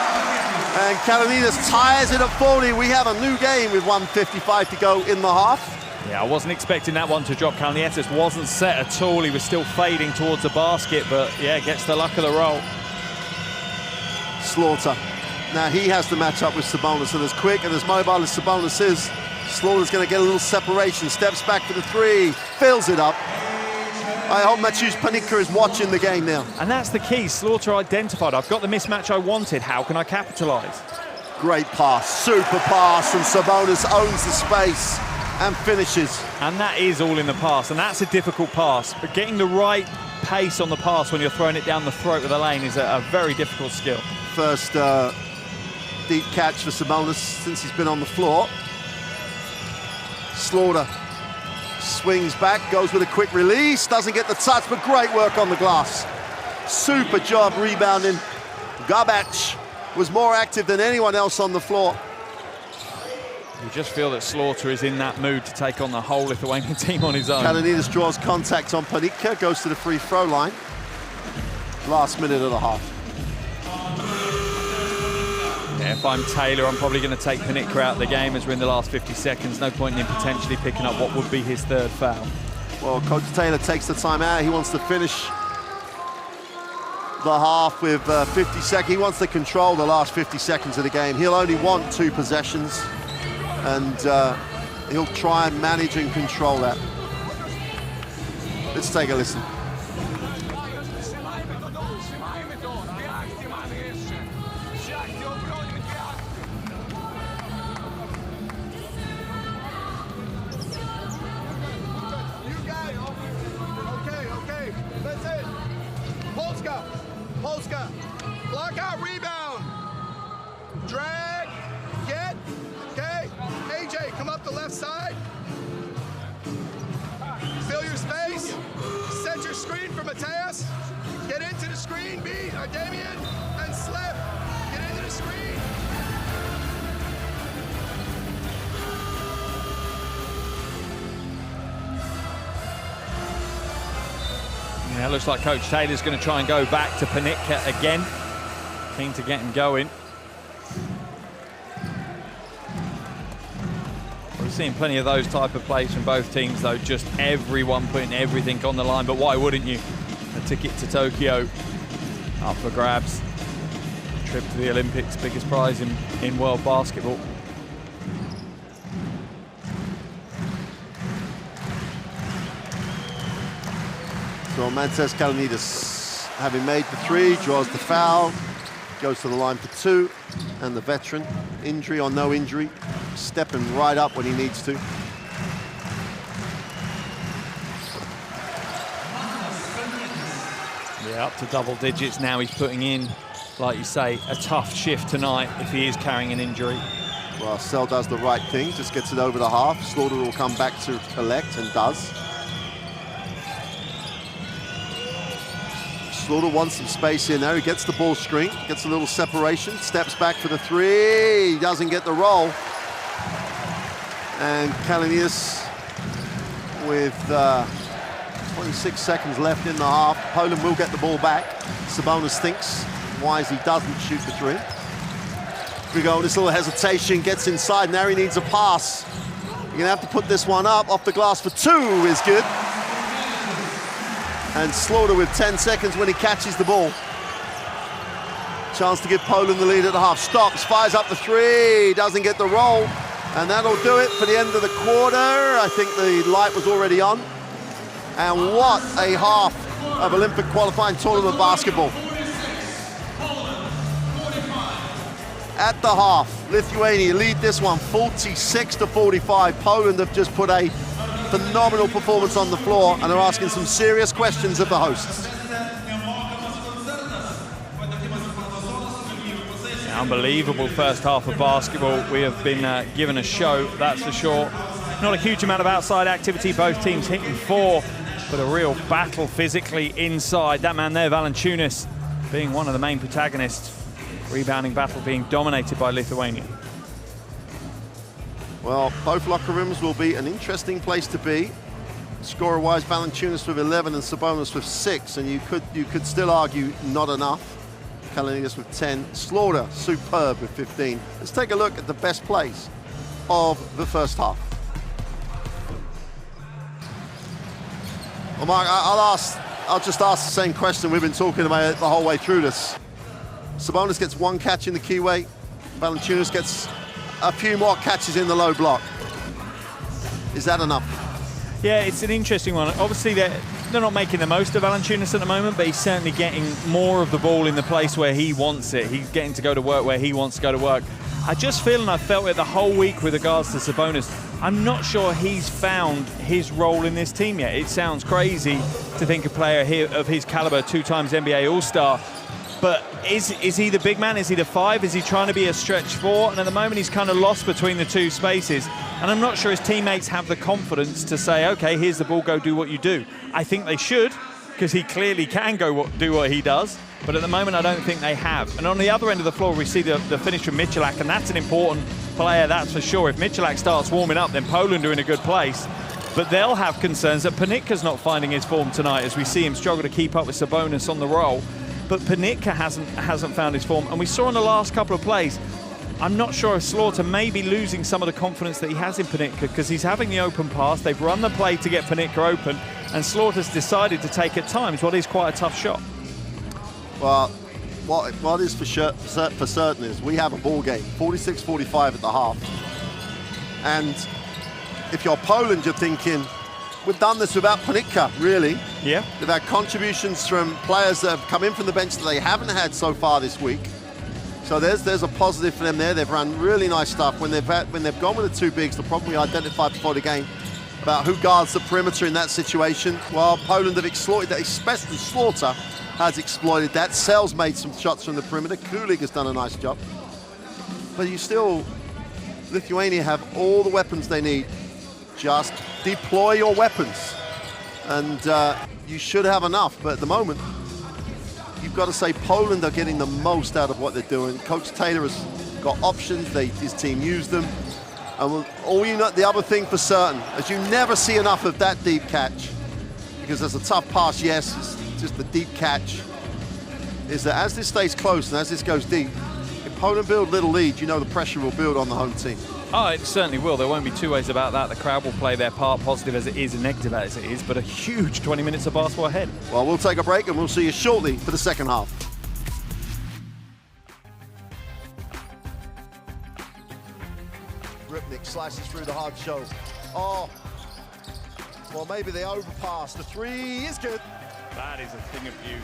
Speaker 2: and Kalanides ties it at 40. We have a new game with 1:55 to go in the half.
Speaker 1: Yeah, I wasn't expecting that one to drop. Kalnietis wasn't set at all. He was still fading towards the basket, but yeah, gets the luck of the roll.
Speaker 2: Slaughter. Now he has to match up with Sabonis, and as quick and as mobile as Sabonis is, Slaughter's going to get a little separation, steps back for the 3, fills it up. I hope Mateusz Ponitka is watching the game now.
Speaker 1: And that's the key. Slaughter identified, I've got the mismatch I wanted. How can I capitalize?
Speaker 2: Great pass, super pass, and Sabonis owns the space and finishes.
Speaker 1: And that is all in the pass, and that's a difficult pass. But getting the right pace on the pass when you're throwing it down the throat of the lane is a very difficult skill.
Speaker 2: First deep catch for Sabonis since he's been on the floor. Slaughter swings back, goes with a quick release, doesn't get the touch, but great work on the glass. Super job rebounding. Gabac was more active than anyone else on the floor.
Speaker 1: You just feel that Slaughter is in that mood to take on the whole Lithuanian team on his own.
Speaker 2: Kalanides draws contact on Panitka, goes to the free throw line. Last minute of the half.
Speaker 1: Yeah, if I'm Taylor, I'm probably going to take Panitka out of the game as we're in the last 50 seconds. No point in him potentially picking up what would be his third foul.
Speaker 2: Well, Coach Taylor takes the time out. He wants to finish the half with 50 seconds. He wants to control the last 50 seconds of the game. He'll only want 2 possessions, and he'll try and manage and control that. Let's take a listen.
Speaker 3: Polska, block out, rebound, drag, get, okay? AJ, come up the left side. Fill your space, set your screen for Mateus. Get into the screen, Damian, and slip. Get into the screen.
Speaker 1: Yeah, it looks like Coach Taylor's going to try and go back to Panitka again. Keen to get him going. We're seeing plenty of those type of plays from both teams, though. Just everyone putting everything on the line. But why wouldn't you? A ticket to Tokyo up for grabs. Trip to the Olympics, biggest prize in world basketball.
Speaker 2: So Mantes Kalanides, having made the 3, draws the foul, goes to the line for 2, and the veteran, injury or no injury, stepping right up when he needs to.
Speaker 1: Yeah, up to double digits now. He's putting in, like you say, a tough shift tonight if he is carrying an injury.
Speaker 2: Well, Sell does the right thing, just gets it over the half. Slaughter will come back to collect, and does. Slaughter wants some space in there. He gets the ball screen, gets a little separation, steps back for the 3. He doesn't get the roll. And Kalanides with 26 seconds left in the half. Poland will get the ball back. Sabonis thinks wise he doesn't shoot the 3. We go, this little hesitation, gets inside. Now he needs a pass. You're gonna have to put this one up. Off the glass for 2 is good. And Slaughter with 10 seconds when he catches the ball. Chance to give Poland the lead at the half. Stops, fires up the 3, doesn't get the roll. And that'll do it for the end of the quarter. I think the light was already on. And what a half of Olympic Qualifying Tournament basketball. At the half, Lithuania lead this one 46-45. Poland have just put a phenomenal performance on the floor and are asking some serious questions of the hosts.
Speaker 1: Unbelievable first half of basketball. We have been given a show, that's for sure. Not a huge amount of outside activity, both teams hitting 4, but a real battle physically inside. That man there, Valanciunas, being one of the main protagonists. Rebounding battle being dominated by Lithuania.
Speaker 2: Well, both locker rooms will be an interesting place to be. Scorer-wise, Valanciunas with 11 and Sabonis with 6, and you could still argue not enough. Kalanides with 10. Slaughter, superb with 15. Let's take a look at the best plays of the first half. Well, Mark, I'll just ask the same question we've been talking about it the whole way through this. Sabonis gets 1 catch in the keyway. Valanciunas gets a few more catches in the low block. Is that enough?
Speaker 1: Yeah, it's an interesting one. Obviously, they're not making the most of Valanciunas at the moment, but he's certainly getting more of the ball in the place where he wants it. He's getting to go to work where he wants to go to work. I just feel, and I felt it the whole week with regards to Sabonis, I'm not sure he's found his role in this team yet. It sounds crazy to think a player here of his caliber, 2 times NBA All-Star, but is he the big man? Is he the 5? Is he trying to be a stretch 4? And at the moment, he's kind of lost between the 2 spaces. And I'm not sure his teammates have the confidence to say, okay, here's the ball, go do what you do. I think they should, because he clearly can go do what he does. But at the moment, I don't think they have. And on the other end of the floor, we see the finish from Michalak, and that's an important player, that's for sure. If Michalak starts warming up, then Poland are in a good place. But they'll have concerns that Panitka's not finding his form tonight, as we see him struggle to keep up with Sabonis on the roll. But Panitka hasn't found his form. And we saw in the last couple of plays, I'm not sure if Slaughter may be losing some of the confidence that he has in Panitka, because he's having the open pass. They've run the play to get Panitka open, and Slaughter's decided to take at times what is quite a tough shot.
Speaker 2: Well, what is for certain is we have a ball game, 46-45 at the half. And if you're Poland, you're thinking, we've done this without Panitka, really.
Speaker 1: Yeah.
Speaker 2: They've had contributions from players that have come in from the bench that they haven't had so far this week. So there's a positive for them there. They've run really nice stuff. When they've gone with the 2 bigs, the problem we identified before the game about who guards the perimeter in that situation, well, Poland have exploited that, especially Slaughter has exploited that. Sells made some shots from the perimeter. Kulig has done a nice job. But you still, Lithuania have all the weapons they need. Just deploy your weapons. And you should have enough. But at the moment, you've got to say Poland are getting the most out of what they're doing. Coach Taylor has got options. His team used them. And all you know, the other thing for certain is you never see enough of that deep catch, because there's a tough pass, yes, it's just the deep catch, is that as this stays close and as this goes deep, if Poland build little lead, you know the pressure will build on the home team.
Speaker 1: Oh, it certainly will. There won't be 2 ways about that. The crowd will play their part, positive as it is and negative as it is, but a huge 20 minutes of basketball ahead.
Speaker 2: Well, we'll take a break and we'll see you shortly for the second half. Ripnik slices through the hard show. Oh, well, maybe they overpass. The 3 is good.
Speaker 1: That is a thing of beauty.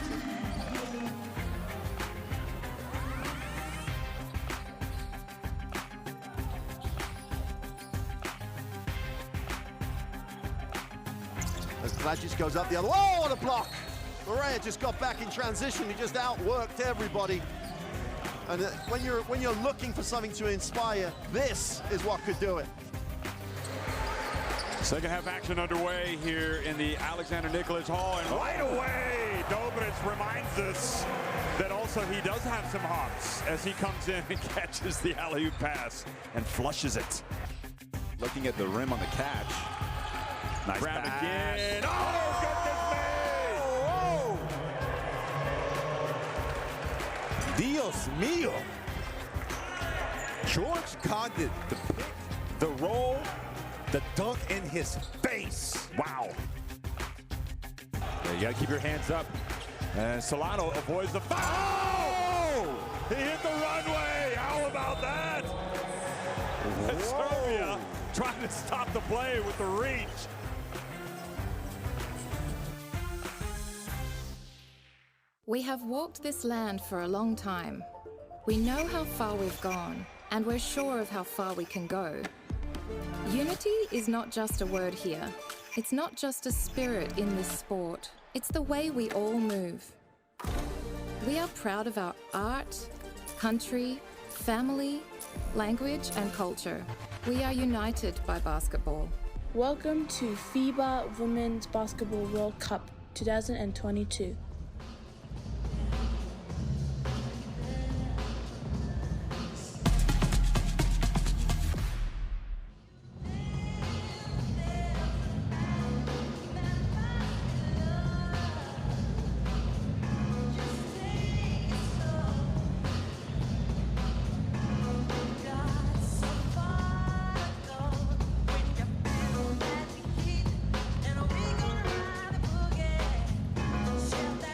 Speaker 2: As Gladys goes up the other. Oh, what a block! Morea just got back in transition. He just outworked everybody. And when you're looking for something to inspire, this is what could do it.
Speaker 4: Second half action underway here in the Alexander Nicholas Hall, and right away, Dobrich reminds us that also he does have some hops as he comes in and catches the alley-oop pass and flushes it. Looking at the rim on the catch. Nice grab again. Oh, goodness me! Dios mío! George Condon, the pick, the roll, the dunk in his face. Wow. Yeah, you gotta keep your hands up. And Solano avoids the foul. Oh! He hit the runway. How about that? And Serbia trying to stop the play with the reach.
Speaker 5: We have walked this land for a long time. We know how far we've gone, and we're sure of how far we can go. Unity is not just a word here. It's not just a spirit in this sport. It's the way we all move. We are proud of our art, country, family, language, and culture. We are united by basketball.
Speaker 6: Welcome to FIBA Women's Basketball World Cup 2022.
Speaker 7: Shut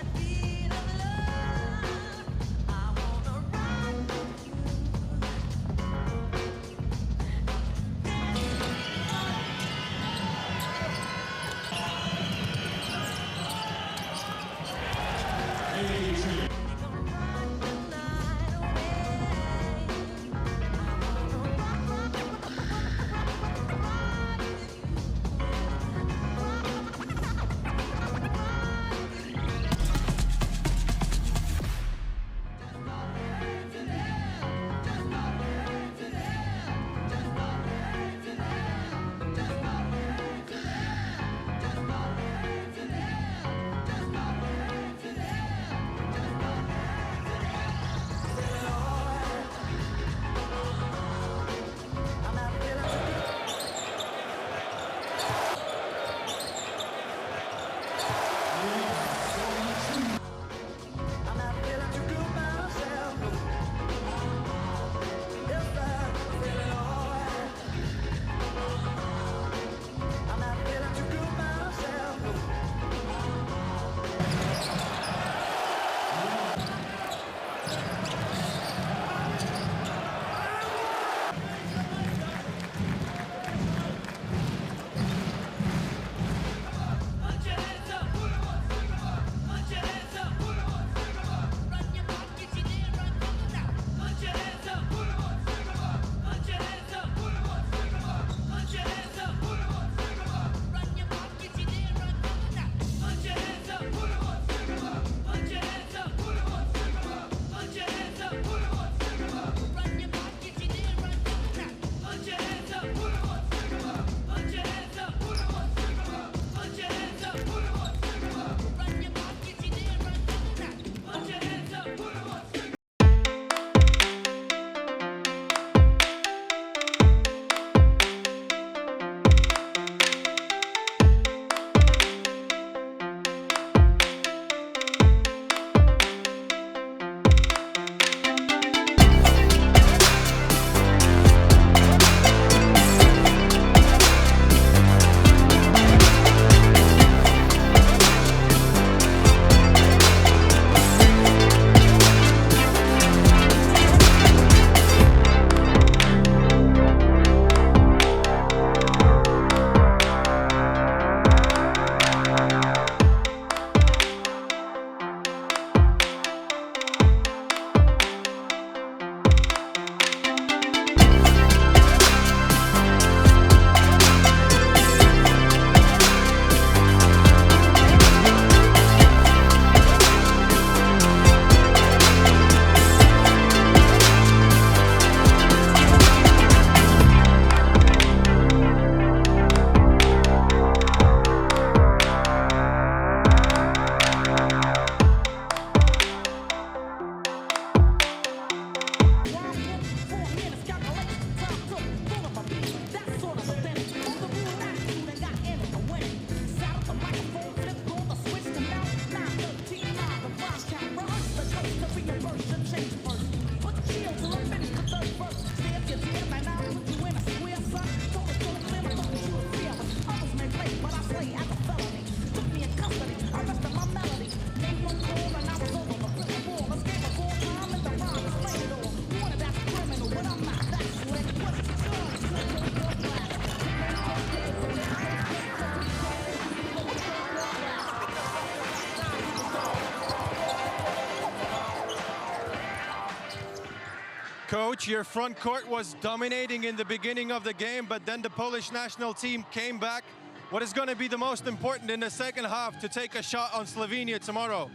Speaker 7: Coach, your front court was dominating in the beginning of the game, but then the Polish national team came back. What is going to be the most important in the second half to take a shot on Slovenia tomorrow?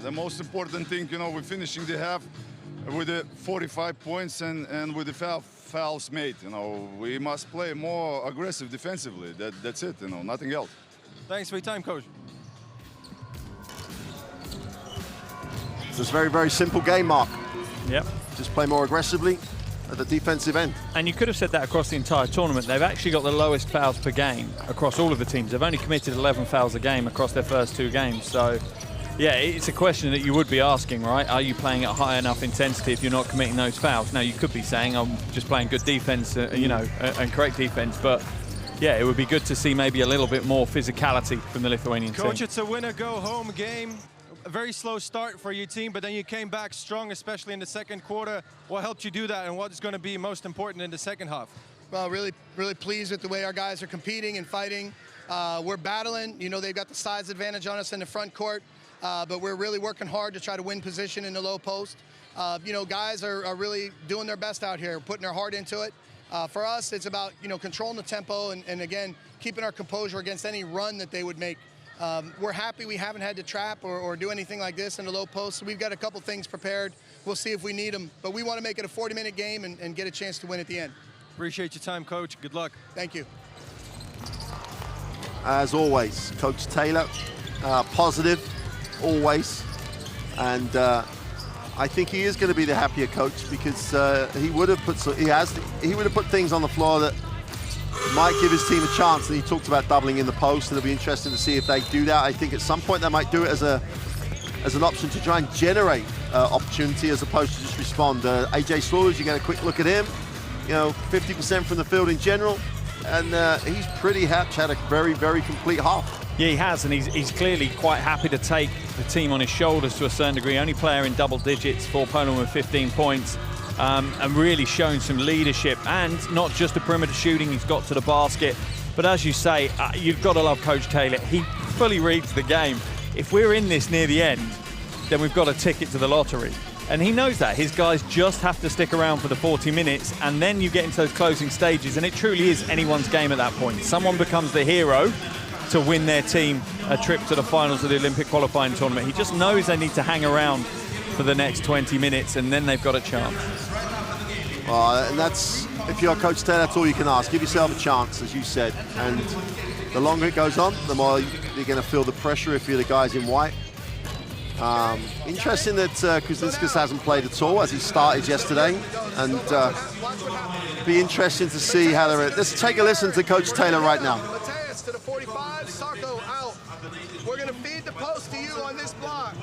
Speaker 8: The most important thing, you know, we're finishing the half with the 45 points and with the fouls made. You know, we must play more aggressive defensively. That's it, you know, nothing else.
Speaker 7: Thanks for your time, Coach.
Speaker 2: It's a very, very simple game, Mark.
Speaker 1: Yep.
Speaker 2: Just play more aggressively at the defensive end.
Speaker 1: And you could have said that across the entire tournament. They've actually got the lowest fouls per game across all of the teams. They've only committed 11 fouls a game across their first 2 games. So, yeah, it's a question that you would be asking, right? Are you playing at high enough intensity if you're not committing those fouls? Now, you could be saying, I'm just playing good defense, you know, and correct defense. But, yeah, it would be good to see maybe a little bit more physicality from the Lithuanian team.
Speaker 7: Coach, it's a winner-go-home game. A very slow start for your team, but then you came back strong, especially in the second quarter. What helped you do that, and what is going to be most important in the second half?
Speaker 3: Well, really pleased with the way our guys are competing and fighting. We're battling. You know, they've got the size advantage on us in the front court, but we're really working hard to try to win position in the low post. You know, guys are really doing their best out here, putting their heart into it. For us, it's about, you know, controlling the tempo and again, keeping our composure against any run that they would make. We're happy we haven't had to trap or do anything like this in the low post. So we've got a couple things prepared. We'll see if we need them. But we want to make it a 40-minute game and get a chance to win at the end.
Speaker 7: Appreciate your time, Coach. Good luck.
Speaker 3: Thank you.
Speaker 2: As always, Coach Taylor, positive, always. And I think he is going to be the happier coach because he would have put things on the floor that might give his team a chance. And he talked about doubling in the post, and it'll be interesting to see if they do that. I think at some point they might do it as an option to try and generate opportunity as opposed to just respond. AJ Slaughter, you get a quick look at him. You know, 50% from the field in general, and he's pretty happy. Had a very, very complete half.
Speaker 1: Yeah, he has, and he's clearly quite happy to take the team on his shoulders to a certain degree. Only player in double digits for Poland with 15 points. And really showing some leadership, and not just the perimeter shooting, he's got to the basket. But as you say, you've got to love Coach Taylor. He fully reads the game. If we're in this near the end, then we've got a ticket to the lottery. And he knows that. His guys just have to stick around for the 40 minutes, and then you get into those closing stages, and it truly is anyone's game at that point. Someone becomes the hero to win their team a trip to the finals of the Olympic Qualifying Tournament. He just knows they need to hang around for the next 20 minutes, and then they've got a chance.
Speaker 2: And that's, if you're Coach Taylor, that's all you can ask. Give yourself a chance, as you said. And the longer it goes on, the more you're going to feel the pressure if you're the guys in white. Interesting that Kuzinskas hasn't played at all, as he started yesterday. And be interesting to see how they're... Let's take a listen to Coach Taylor right now.
Speaker 3: Mateus to the 45, Sarko out. We're going to feed the post to you on this block.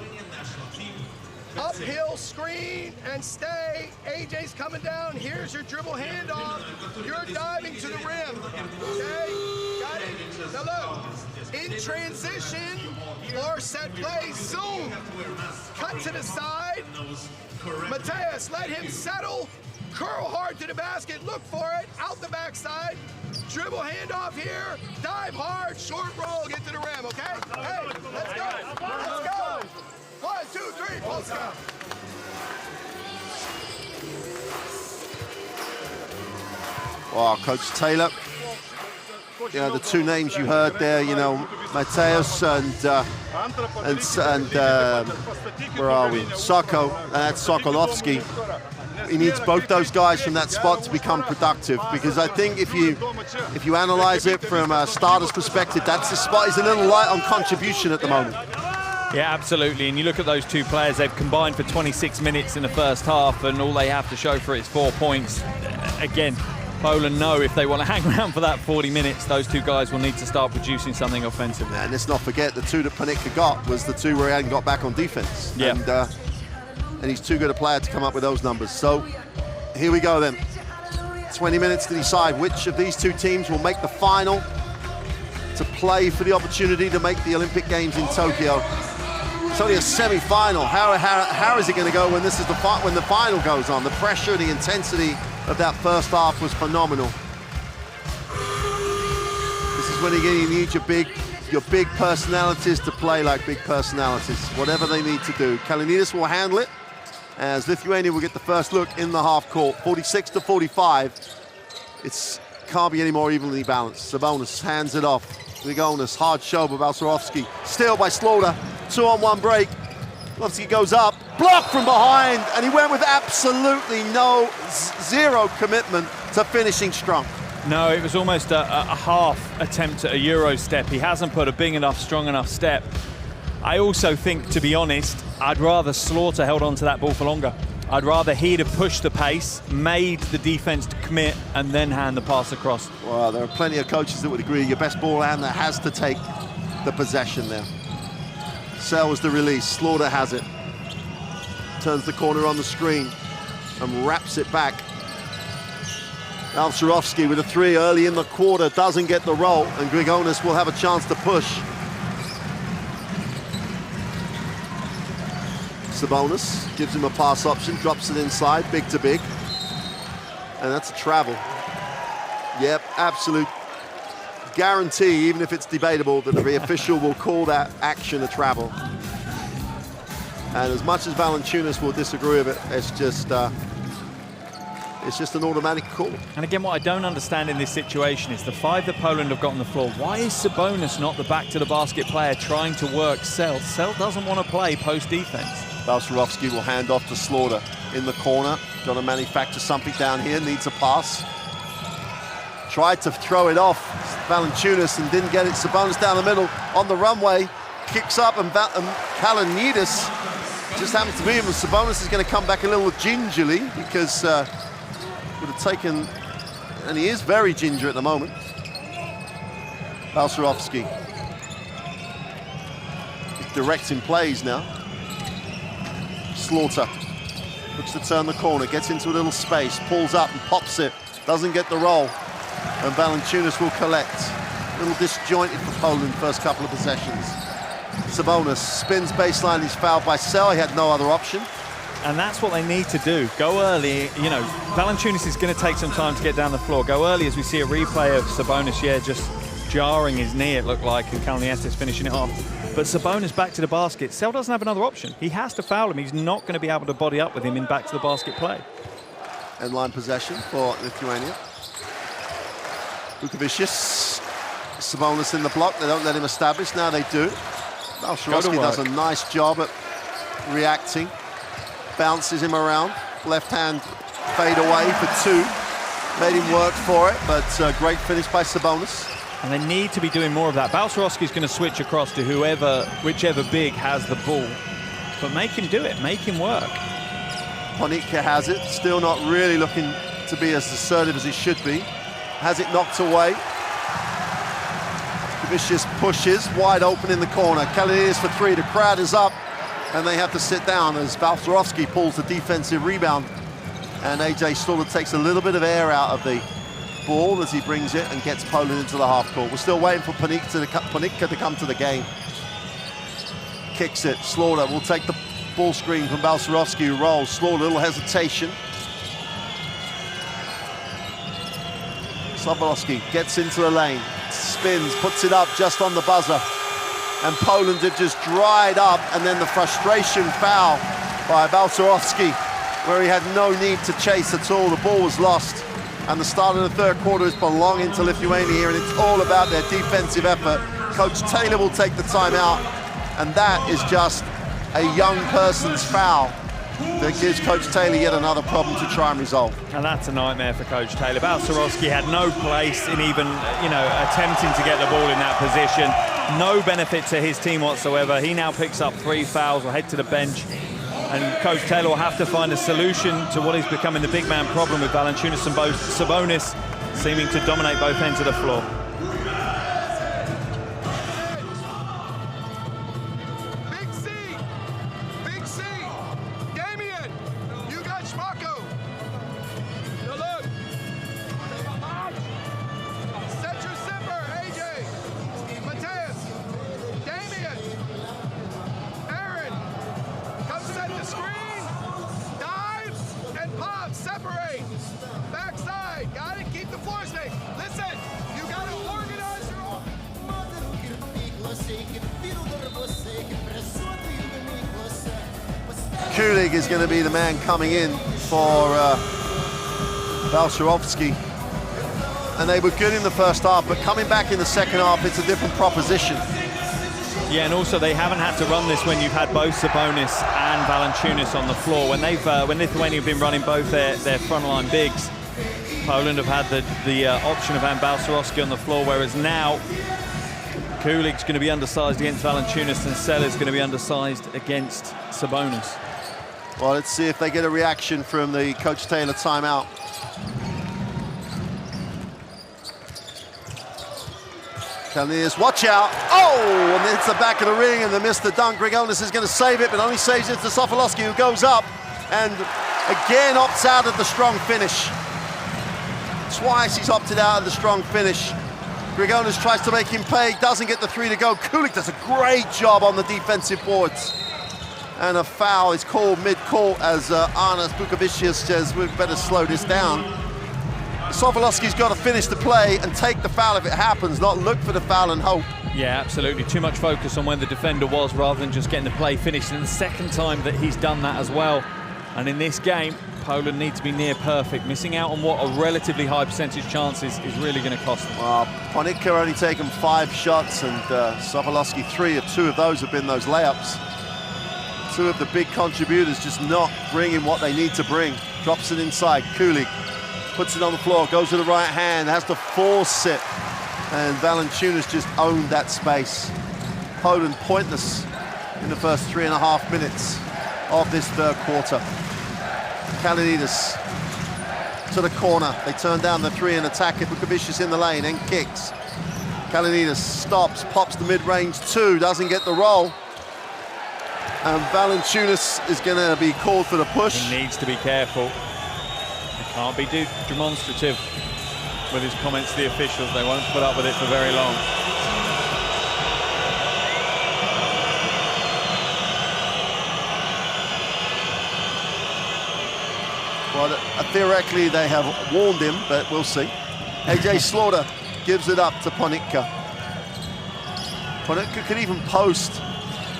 Speaker 3: Uphill screen and stay. AJ's coming down. Here's your dribble handoff. You're diving to the rim. Okay? Got it? Now look. In transition or set play, zoom. Cut to the side. Mateus, let him settle. Curl hard to the basket. Look for it. Out the backside. Dribble handoff here. Dive hard. Short roll. Get to the rim. Okay? Hey, let's go. Let's go. 1, 2, 3, post up.
Speaker 2: Wow, Coach Taylor. You know, the two names you heard there, you know, Mateus and where are we? Sarko, and that's Sokolovsky. He needs both those guys from that spot to become productive, because I think if you analyze it from a starter's perspective, that's the spot. He's a little light on contribution at the moment.
Speaker 1: Yeah, absolutely. And you look at those two players, they've combined for 26 minutes in the first half, and all they have to show for it is 4 points. Again, Poland know if they want to hang around for that 40 minutes, those two guys will need to start producing something offensively.
Speaker 2: And let's not forget, the two that Panicka got was the two where he hadn't got back on defense.
Speaker 1: Yeah.
Speaker 2: And he's too good a player to come up with those numbers. So here we go then. 20 minutes to decide which of these two teams will make the final to play for the opportunity to make the Olympic Games in Tokyo. It's only a semi-final. How is it going to go when this is when the final goes on? The pressure, the intensity of that first half was phenomenal. This is when you need your big personalities to play like big personalities, whatever they need to do. Kalinides will handle it, as Lithuania will get the first look in the half court. 46-45. It can't be any more evenly balanced. Sabonis hands it off. Grigonis, hard show by Balcerowski. Steal by Slaughter. 2-on-1 break. Balcerowski goes up, blocked from behind, and he went with absolutely zero commitment to finishing strong.
Speaker 1: No, it was almost a half attempt at a Euro step. He hasn't put a big enough, strong enough step. I also think, to be honest, I'd rather Slaughter held on to that ball for longer. I'd rather he'd have pushed the pace, made the defense to commit, and then hand the pass across.
Speaker 2: Well, there are plenty of coaches that would agree your best ball handler has to take the possession there. Sell was the release. Slaughter has it. Turns the corner on the screen and wraps it back. Balcerowski with a three early in the quarter, doesn't get the roll, and Grigonis will have a chance to push. Sabonis gives him a pass option, drops it inside, big to big. And that's a travel. Yep, absolute guarantee, even if it's debatable, that the official will call that action a travel. And as much as Valanciunas will disagree with it, it's just an automatic call.
Speaker 1: And again, what I don't understand in this situation is the five that Poland have got on the floor. Why is Sabonis not the back-to-the-basket player trying to work Sel? Sel doesn't want to play post-defense.
Speaker 2: Balcerowski will hand off to Slaughter in the corner. Got to manufacture something down here, needs a pass. Tried to throw it off Valanciunas and didn't get it. Sabonis down the middle on the runway, kicks up, and Kalanides just happens to be him. And Sabonis is going to come back a little gingerly because would have taken, and he is very ginger at the moment. Balcerowski directing plays now. Slaughter looks to turn the corner, gets into a little space, pulls up and pops it, doesn't get the roll, and Valanciunas will collect. A little disjointed for Poland first couple of possessions. Sabonis spins baseline, he's fouled by Sel, he had no other option.
Speaker 1: And that's what they need to do. Go early. You know, Valanciunas is going to take some time to get down the floor. Go early, as we see a replay of Sabonis, just jarring his knee, it looked like, and Kalanides finishing it off. But Sabonis back to the basket. Sel doesn't have another option. He has to foul him. He's not going to be able to body up with him in back to the basket play.
Speaker 2: End line possession for Lithuania. Vukovicius, Sabonis in the block. They don't let him establish. Now they do. Balcerowski does a nice job at reacting. Bounces him around. Left hand fade away for two. Made him work for it, but great finish by Sabonis.
Speaker 1: And they need to be doing more of that. Balcerowski's going to switch across to whichever big has the ball. But make him do it, make him work.
Speaker 2: Ponitka has it, still not really looking to be as assertive as he should be. Has it knocked away. Vicious pushes, wide open in the corner. Kalanides for three, the crowd is up, and they have to sit down as Balcerowski pulls the defensive rebound. And AJ Slaughter takes a little bit of air out of the ball as he brings it and gets Poland into the half court. We're still waiting for Ponitka to come to the game. Kicks it, Slaughter will take the ball screen from Balcerowski, who rolls. Slaughter, a little hesitation. Sabonis gets into the lane, spins, puts it up just on the buzzer. And Poland have just dried up, and then the frustration foul by Balcerowski, where he had no need to chase at all. The ball was lost. And the start of the third quarter is belonging to Lithuania here, and it's all about their defensive effort. Coach Taylor will take the timeout, and that is just a young person's foul that gives Coach Taylor yet another problem to try and resolve.
Speaker 1: And that's a nightmare for Coach Taylor. Balcerowski had no place in even, attempting to get the ball in that position. No benefit to his team whatsoever. He now picks up 3 fouls, will head to the bench. And Coach Taylor will have to find a solution to what is becoming the big man problem with Valanciunas and both Sabonis seeming to dominate both ends of the floor.
Speaker 3: Big C! Big C! Damian! You got Schmacko! Now look! Set your zipper, AJ! Mateus! Damian! Aaron! Come set the screen! Dive! And pop! Separate! Backside! Got it? Keep the floor safe! Listen! You gotta organize!
Speaker 2: Kulig is going to be the man coming in for Balcerowski. And they were good in the first half, but coming back in the second half, it's a different proposition.
Speaker 1: Yeah, and also they haven't had to run this when you've had both Sabonis and Valanciunas on the floor. When Lithuania have been running both their frontline bigs, Poland have had the option of Balcerowski on the floor, whereas now Kulig's going to be undersized against Valanciunas and Seller's going to be undersized against Sabonis.
Speaker 2: Well, let's see if they get a reaction from the Coach Taylor timeout. Kalnias, watch out. Oh, and it's the back of the ring and they missed the dunk. Grigonis is going to save it, but only saves it to Sokolowski, who goes up and again opts out of the strong finish. Twice he's opted out of the strong finish. Grigonis tries to make him pay, doesn't get the three to go. Kulig does a great job on the defensive boards. And a foul is called mid-court as Arnas Bukovicius says, we better slow this down. Sokolowski's got to finish the play and take the foul if it happens, not look for the foul and hope.
Speaker 1: Yeah, absolutely. Too much focus on where the defender was rather than just getting the play finished. And the second time that he's done that as well. And in this game, Poland need to be near perfect. Missing out on what a relatively high percentage chance is really going to cost them.
Speaker 2: Well, Ponitka only taken 5 shots and Sokolowski 3 of 2 of those have been those layups. 2 of the big contributors just not bringing what they need to bring. Drops it inside, Kulig puts it on the floor, goes to the right hand, has to force it. And Valanciunas just owned that space. Poland pointless in the first 3.5 minutes of this third quarter. Kalanides to the corner. They turn down the 3 and attack it. Bukovicius in the lane and kicks. Kalanides stops, pops the mid-range 2, doesn't get the roll. And Valanciunas is going to be called for the push.
Speaker 1: He needs to be careful. He can't be demonstrative with his comments to the officials. They won't put up with it for very long.
Speaker 2: Well, theoretically they have warned him, but we'll see. AJ Slaughter gives it up to Ponitka. Ponitka could even post.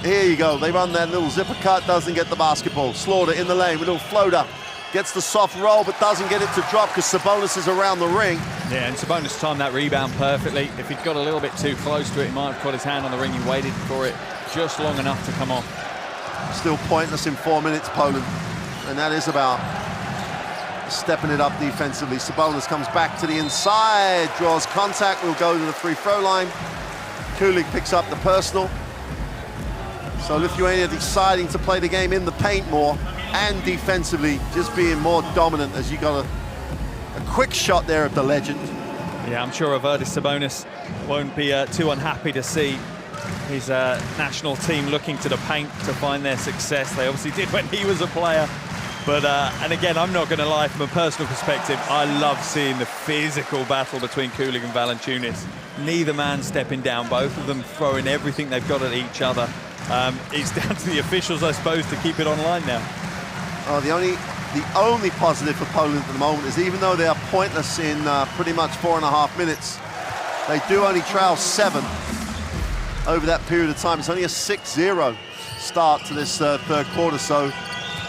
Speaker 2: Here you go, they run that little zipper cut, doesn't get the basketball. Slaughter in the lane with a little floater. Gets the soft roll, but doesn't get it to drop because Sabonis is around the ring. Yeah,
Speaker 1: and Sabonis timed that rebound perfectly. If he'd got a little bit too close to it, he might have put his hand on the ring. He waited for it just long enough to come off.
Speaker 2: Still pointless in 4 minutes, Poland. And that is about stepping it up defensively. Sabonis comes back to the inside, draws contact, will go to the free throw line. Kulig picks up the personal. So Lithuania deciding to play the game in the paint more and defensively just being more dominant as you got a quick shot there of the legend.
Speaker 1: Yeah, I'm sure Avertis Sabonis won't be too unhappy to see his national team looking to the paint to find their success. They obviously did when he was a player. But, and again, I'm not going to lie, from a personal perspective, I love seeing the physical battle between Kulig and Valanciunas. Neither man stepping down, both of them throwing everything they've got at each other. It's down to the officials, I suppose, to keep it online now.
Speaker 2: The only positive for Poland at the moment is even though they are pointless in pretty much 4.5 minutes, they do only trail 7 over that period of time. It's only a 6-0 start to this third quarter. So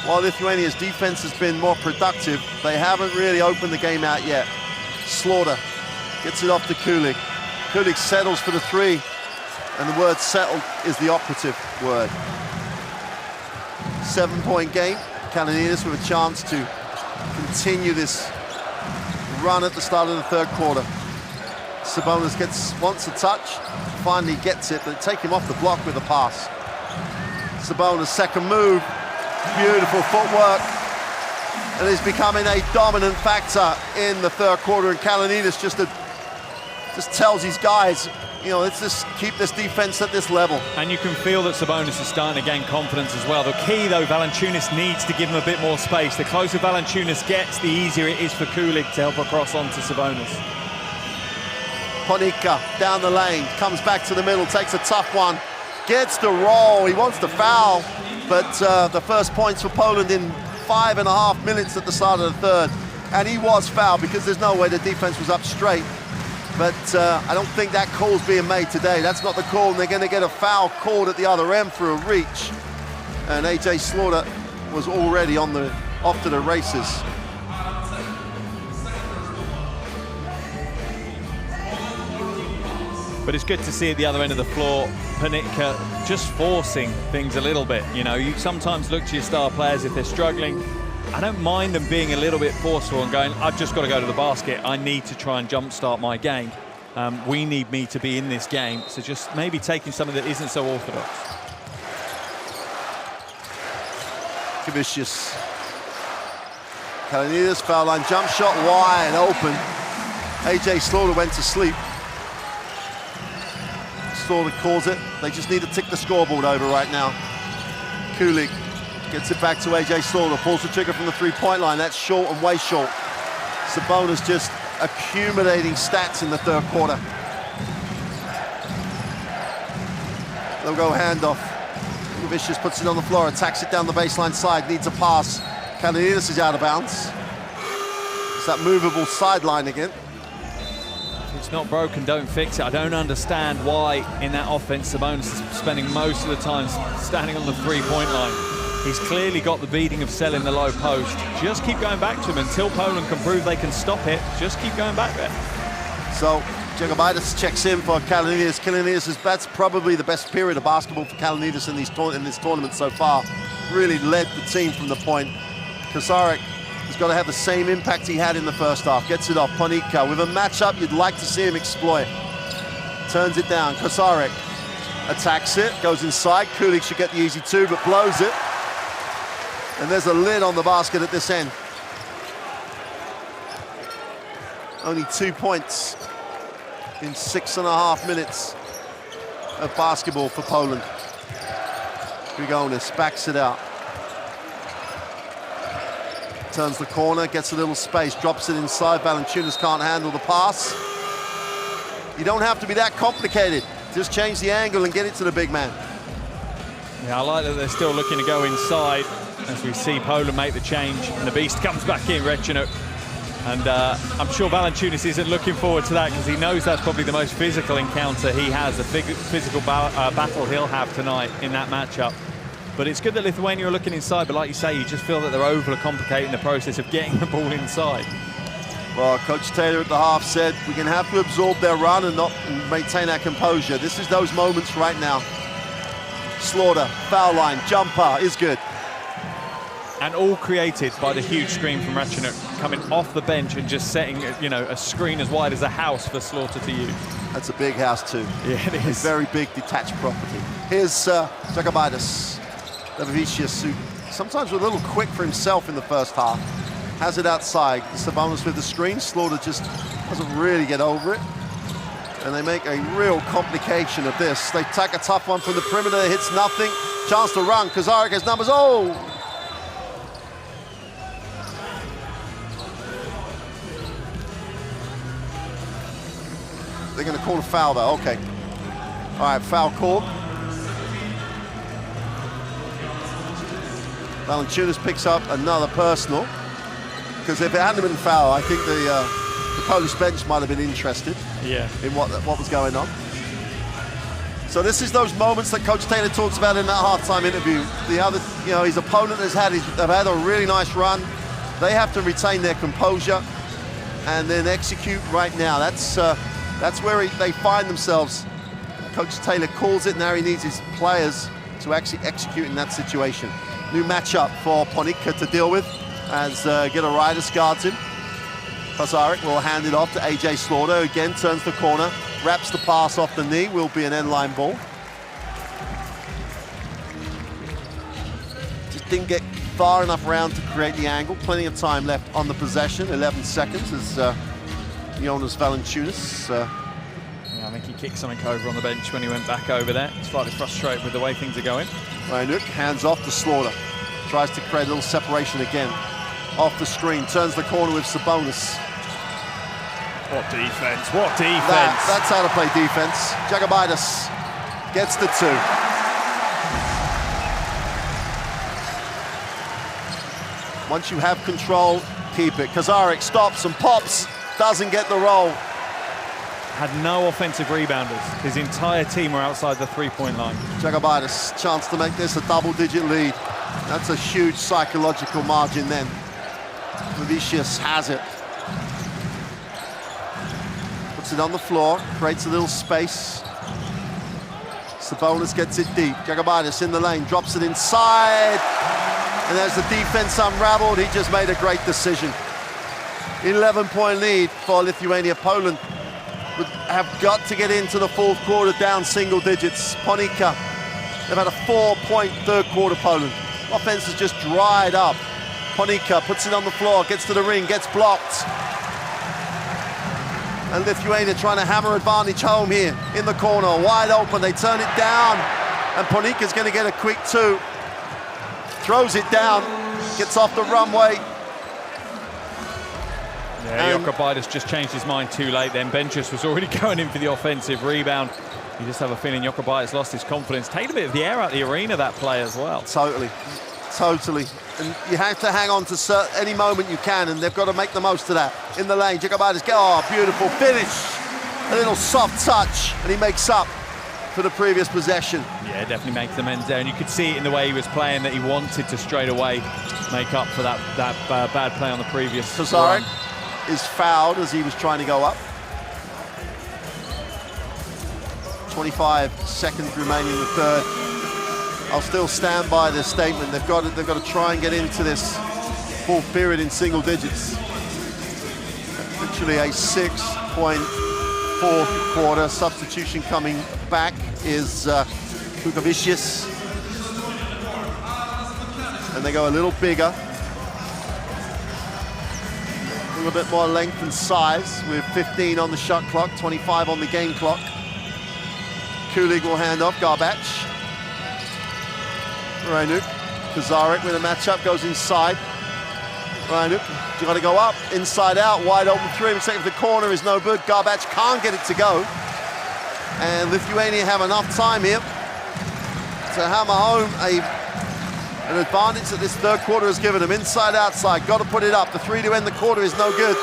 Speaker 2: while Lithuania's defense has been more productive, they haven't really opened the game out yet. Slaughter gets it off to Kulig. Kulig settles for the 3, and the word settled is the operative word. 7-point game. Kalanides with a chance to continue this run at the start of the third quarter. Sabonis wants a touch, finally gets it, but take him off the block with a pass. Sabonis' second move, beautiful footwork, and is becoming a dominant factor in the third quarter. And Kalanides just tells his guys, you know, let's just keep this defense at this level.
Speaker 1: And you can feel that Sabonis is starting to gain confidence as well. The key, though, Valanciunas needs to give him a bit more space. The closer Valanciunas gets, the easier it is for Kulig to help across onto Sabonis.
Speaker 2: Ponitka down the lane, comes back to the middle, takes a tough one, gets the roll. He wants to foul, but the first points for Poland in 5.5 minutes at the start of the third. And he was fouled because there's no way the defense was up straight. But I don't think that call's being made today. That's not the call, and they're going to get a foul called at the other end for a reach. And AJ Slaughter was already off to the races.
Speaker 1: But it's good to see at the other end of the floor, Ponitka just forcing things a little bit. You know, you sometimes look to your star players if they're struggling. I don't mind them being a little bit forceful and going, I've just got to go to the basket. I need to try and jumpstart my game. We need me to be in this game. So just maybe taking something that isn't so orthodox.
Speaker 2: Kavicius. Kalanides, foul line jump shot, wide open. AJ Slaughter went to sleep. Slaughter calls it. They just need to tick the scoreboard over right now. Kulik gets it back to AJ Slaughter, pulls the trigger from the three-point line. That's short and way short. Sabonis just accumulating stats in the third quarter. They'll go handoff. Vicious puts it on the floor, attacks it down the baseline side, needs a pass. Kalanides is out of bounds. It's that movable sideline again.
Speaker 1: It's not broken, don't fix it. I don't understand why in that offense Sabonis is spending most of the time standing on the three-point line. He's clearly got the beating of selling the low post. Just keep going back to him until Poland can prove they can stop it. Just keep going back there.
Speaker 2: So Jagabaitis checks in for Kalanides. Kalanides, that's probably the best period of basketball for Kalanides in this tournament so far. Really led the team from the point. Kocurek has got to have the same impact he had in the first half. Gets it off. Ponitka with a matchup you'd like to see him exploit. Turns it down. Kocurek attacks it, goes inside. Kulik should get the easy two, but blows it. And there's a lid on the basket at this end. Only 2 points in 6.5 minutes of basketball for Poland. Grigonis backs it out. Turns the corner, gets a little space, drops it inside. Valanciunas can't handle the pass. You don't have to be that complicated. Just change the angle and get it to the big man.
Speaker 1: Yeah, I like that they're still looking to go inside as we see Poland make the change. And the beast comes back in, Rechenuk. And I'm sure Valanciunas isn't looking forward to that because he knows that's probably the most physical encounter he has, a physical battle he'll have tonight in that matchup. But it's good that Lithuania are looking inside, but like you say, you just feel that they're overcomplicating the process of getting the ball inside.
Speaker 2: Well, Coach Taylor at the half said, we're going to have to absorb their run and not maintain our composure. This is those moments right now. Slaughter, foul line, jumper is good.
Speaker 1: And all created by the huge screen from Rechenuk coming off the bench and just setting, you know, a screen as wide as a house for Slaughter to use.
Speaker 2: That's a big house too.
Speaker 1: Yeah, it is.
Speaker 2: A very big detached property. Here's Jagabaitis. Levicius, who sometimes was a little quick for himself in the first half. Has it outside. Sabonis with the screen. Slaughter just doesn't really get over it. And they make a real complication of this. They take a tough one from the perimeter, hits nothing. Chance to run. Kocurek has numbers. Oh! They're going to call a foul though. Okay. All right, foul called. Valanciunas picks up another personal. Because if it hadn't been foul, I think the Polish bench might have been interested in what was going on. So this is those moments that Coach Taylor talks about in that halftime interview. The other, you know, his opponent they've had a really nice run. They have to retain their composure and then execute right now. That's where they find themselves. Coach Taylor calls it. Now he needs his players to actually execute in that situation. New matchup for Ponitka to deal with as Gidaritis guards him. Kocurek will hand it off to AJ Slaughter. Again, turns the corner, wraps the pass off the knee. Will be an end-line ball. Just didn't get far enough round to create the angle. Plenty of time left on the possession. 11 seconds as Jonas Valanciunas.
Speaker 1: Yeah, I think he kicked something over on the bench when he went back over there. Slightly frustrated with the way things are going.
Speaker 2: Reinuk hands off to Slaughter. Tries to create a little separation again. Off the screen, turns the corner with Sabonis.
Speaker 1: What defense, what defense.
Speaker 2: That's how to play defense. Jagabaitis gets the two. Once you have control, keep it. Kocurek stops and pops, doesn't get the roll.
Speaker 1: Had no offensive rebounders. His entire team were outside the three-point line.
Speaker 2: Jagabaitis, chance to make this a double-digit lead. That's a huge psychological margin then. Vicious has it. Puts it on the floor, creates a little space. Sabonis gets it deep. Jagabaitis in the lane, drops it inside. And as the defense unraveled, he just made a great decision. 11-point lead for Lithuania. Poland would have got to get into the fourth quarter down single digits. Ponika, they've had a 4-point third quarter, Poland. Offense has just dried up. Ponika puts it on the floor, gets to the ring, gets blocked. And Lithuania trying to hammer advantage home here in the corner, wide open. They turn it down, and Ponika's going to get a quick two. Throws it down, gets off the runway.
Speaker 1: Yeah, Jokubaitis just changed his mind too late then. Benčius was already going in for the offensive rebound. You just have a feeling Jokubaitis lost his confidence. Taken a bit of the air out of the arena, that play as well.
Speaker 2: Totally. And you have to hang on to any moment you can, and they've got to make the most of that. In the lane, Jokubaitis, oh, beautiful finish. A little soft touch, and he makes up for the previous possession.
Speaker 1: Yeah, definitely makes amends there, and you could see it in the way he was playing that he wanted to straight away make up for that bad play on the previous.
Speaker 2: Kozarik is fouled as he was trying to go up. 25 seconds remaining in the third. I'll still stand by this statement. They've got to try and get into this fourth period in single digits. Literally a 6-point fourth quarter. Substitution coming back is Kukovicius. And they go a little bigger. A little bit more length and size with 15 on the shot clock, 25 on the game clock. Kulig will hand off, Garbach. Reinuk, Kozarik with a matchup, goes inside. Reinuk, you got to go up, inside out, wide open three. Mistake of the corner is no good. Garbach can't get it to go. And Lithuania have enough time here to hammer home an advantage that this third quarter has given them. Inside, outside, got to put it up. The three to end the quarter is no good.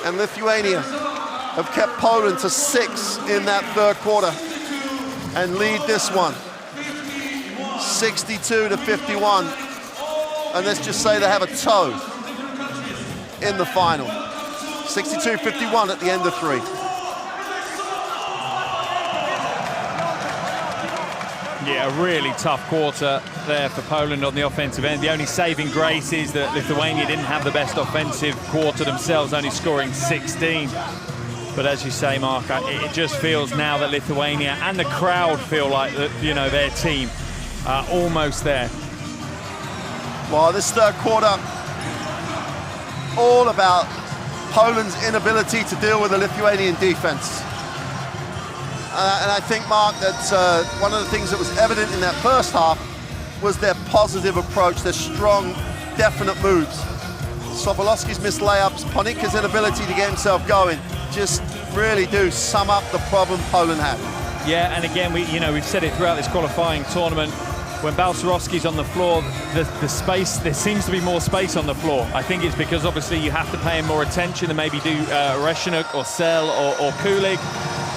Speaker 2: And Lithuania have kept Poland to 6 in that third quarter and lead this one 62-51. And let's just say they have a toe in the final. 62-51 at the end of 3.
Speaker 1: Yeah, a really tough quarter there for Poland on the offensive end. The only saving grace is that Lithuania didn't have the best offensive quarter themselves, only scoring 16. But as you say, Mark, it just feels now that Lithuania and the crowd feel like that, you know, their team are almost there.
Speaker 2: Well, this third quarter, all about Poland's inability to deal with the Lithuanian defense. And I think, Mark, that one of the things that was evident in that first half was their positive approach, their strong, definite moves. Sobolowski's missed layups, Ponika's inability to get himself going, just really do sum up the problem Poland had.
Speaker 1: Yeah, and again, we've said it throughout this qualifying tournament. When Balcerowski's on the floor, the space, there seems to be more space on the floor. I think it's because obviously you have to pay him more attention than maybe do Reshenuk or Sel or Kulig.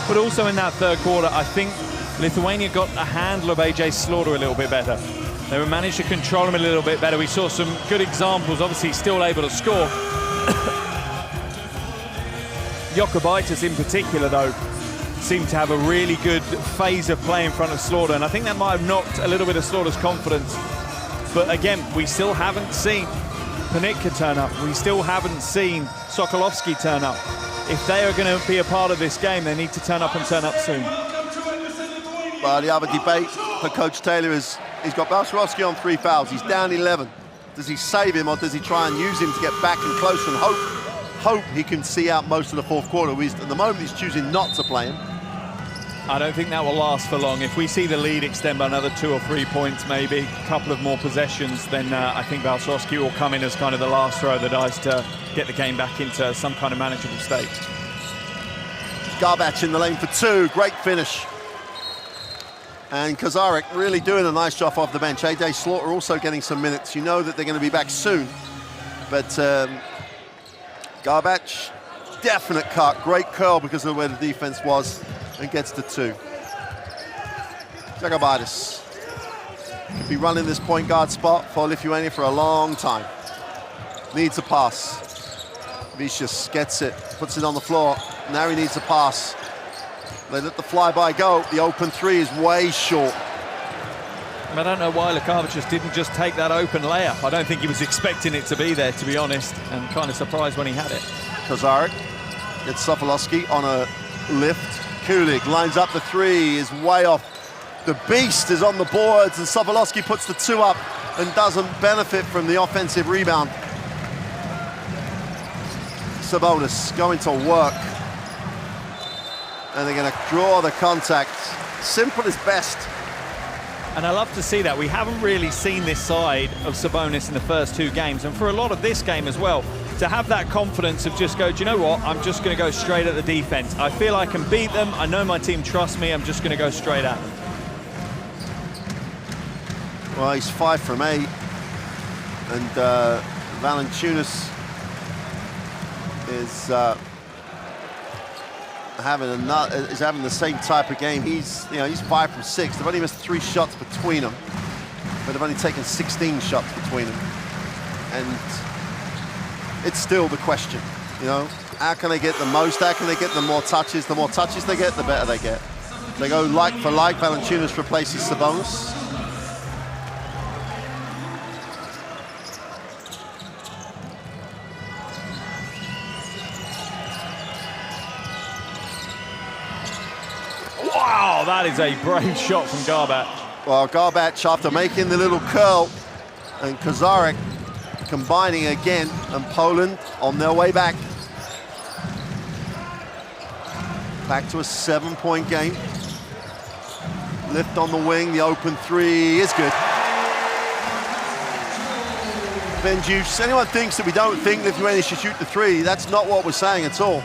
Speaker 1: But also in that third quarter, I think Lithuania got a handle of AJ Slaughter a little bit better. They managed to control him a little bit better. We saw some good examples. Obviously, he's still able to score. Jokubaitis in particular, though, seemed to have a really good phase of play in front of Slaughter, and I think that might have knocked a little bit of Slaughter's confidence. But again, we still haven't seen Panicka turn up. We still haven't seen Sokolovsky turn up. If they are going to be a part of this game, they need to turn up and turn up soon.
Speaker 2: Well, the other debate for Coach Taylor is he's got Balcerowski on 3 fouls. He's down 11. Does he save him, or does he try and use him to get back and close and hope he can see out most of the fourth quarter? At the moment, he's choosing not to play him.
Speaker 1: I don't think that will last for long. If we see the lead extend by another 2 or 3 points, maybe a couple of more possessions, then I think Balcerowski will come in as kind of the last throw of the dice to get the game back into some kind of manageable state.
Speaker 2: Garbach in the lane for 2, great finish. And Kozarik really doing a nice job off the bench. AJ Slaughter also getting some minutes. You know that they're going to be back soon. But Garbach, definite cut, great curl because of where the defense was, and gets to 2. Jagabaitis Could be running this point guard spot for Lithuania for a long time. Needs a pass. Vicious gets it, puts it on the floor. Now he needs a pass. They let the flyby go. The open three is way short.
Speaker 1: I don't know why Lukavicius didn't just take that open layup. I don't think he was expecting it to be there, to be honest, and kind of surprised when he had it.
Speaker 2: Kozarek gets Sokolowski on a lift. Kulig lines up the three, is way off. The beast is on the boards, and Sokolowski puts the two up and doesn't benefit from the offensive rebound. Sabonis going to work. And they're going to draw the contact. Simple is best.
Speaker 1: And I love to see that. We haven't really seen this side of Sabonis in the first two games, and for a lot of this game as well, to have that confidence of just go, do you know what, I'm just going to go straight at the defense. I feel I can beat them. I know my team trusts me. I'm just going to go straight at them.
Speaker 2: Well, he's 5 from 8. And Valanciunas is having the same type of game. He's 5 from 6. They've only missed 3 shots between them, but they've only taken 16 shots between them. And it's still the question, you know, how can they get the most? How can they get the more touches? The more touches they get, the better they get. They go like for like. Valanciunas replaces Sabonis.
Speaker 1: Wow, that is a brave shot from Garbat.
Speaker 2: Well, Garbat, after making the little curl, and Kozarek combining again, and Poland on their way back. Back to a 7-point game. Lift on the wing, the open three is good. Benjuice, anyone thinks that we don't think Lithuania should shoot the three, that's not what we're saying at all.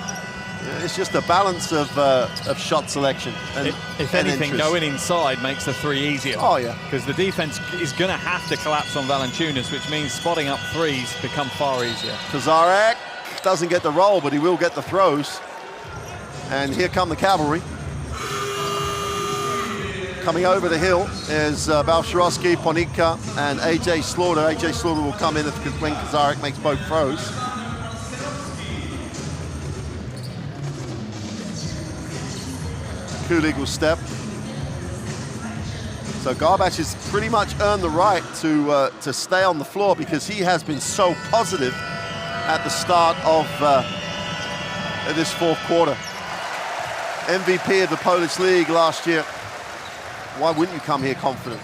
Speaker 2: It's just a balance of shot selection. And,
Speaker 1: if anything, going inside makes the three easier.
Speaker 2: Oh, yeah.
Speaker 1: Because the defense is going to have to collapse on Valanciunas, which means spotting up threes become far easier.
Speaker 2: Kozarek doesn't get the roll, but he will get the throws. And here come the cavalry. Coming over the hill is Balsharovsky, Ponika, and AJ Slaughter. AJ Slaughter will come in when Kozarek makes both throws. Kulig will step. So Garbat has pretty much earned the right to stay on the floor because he has been so positive at the start of this fourth quarter. MVP of the Polish League last year. Why wouldn't you come here confident?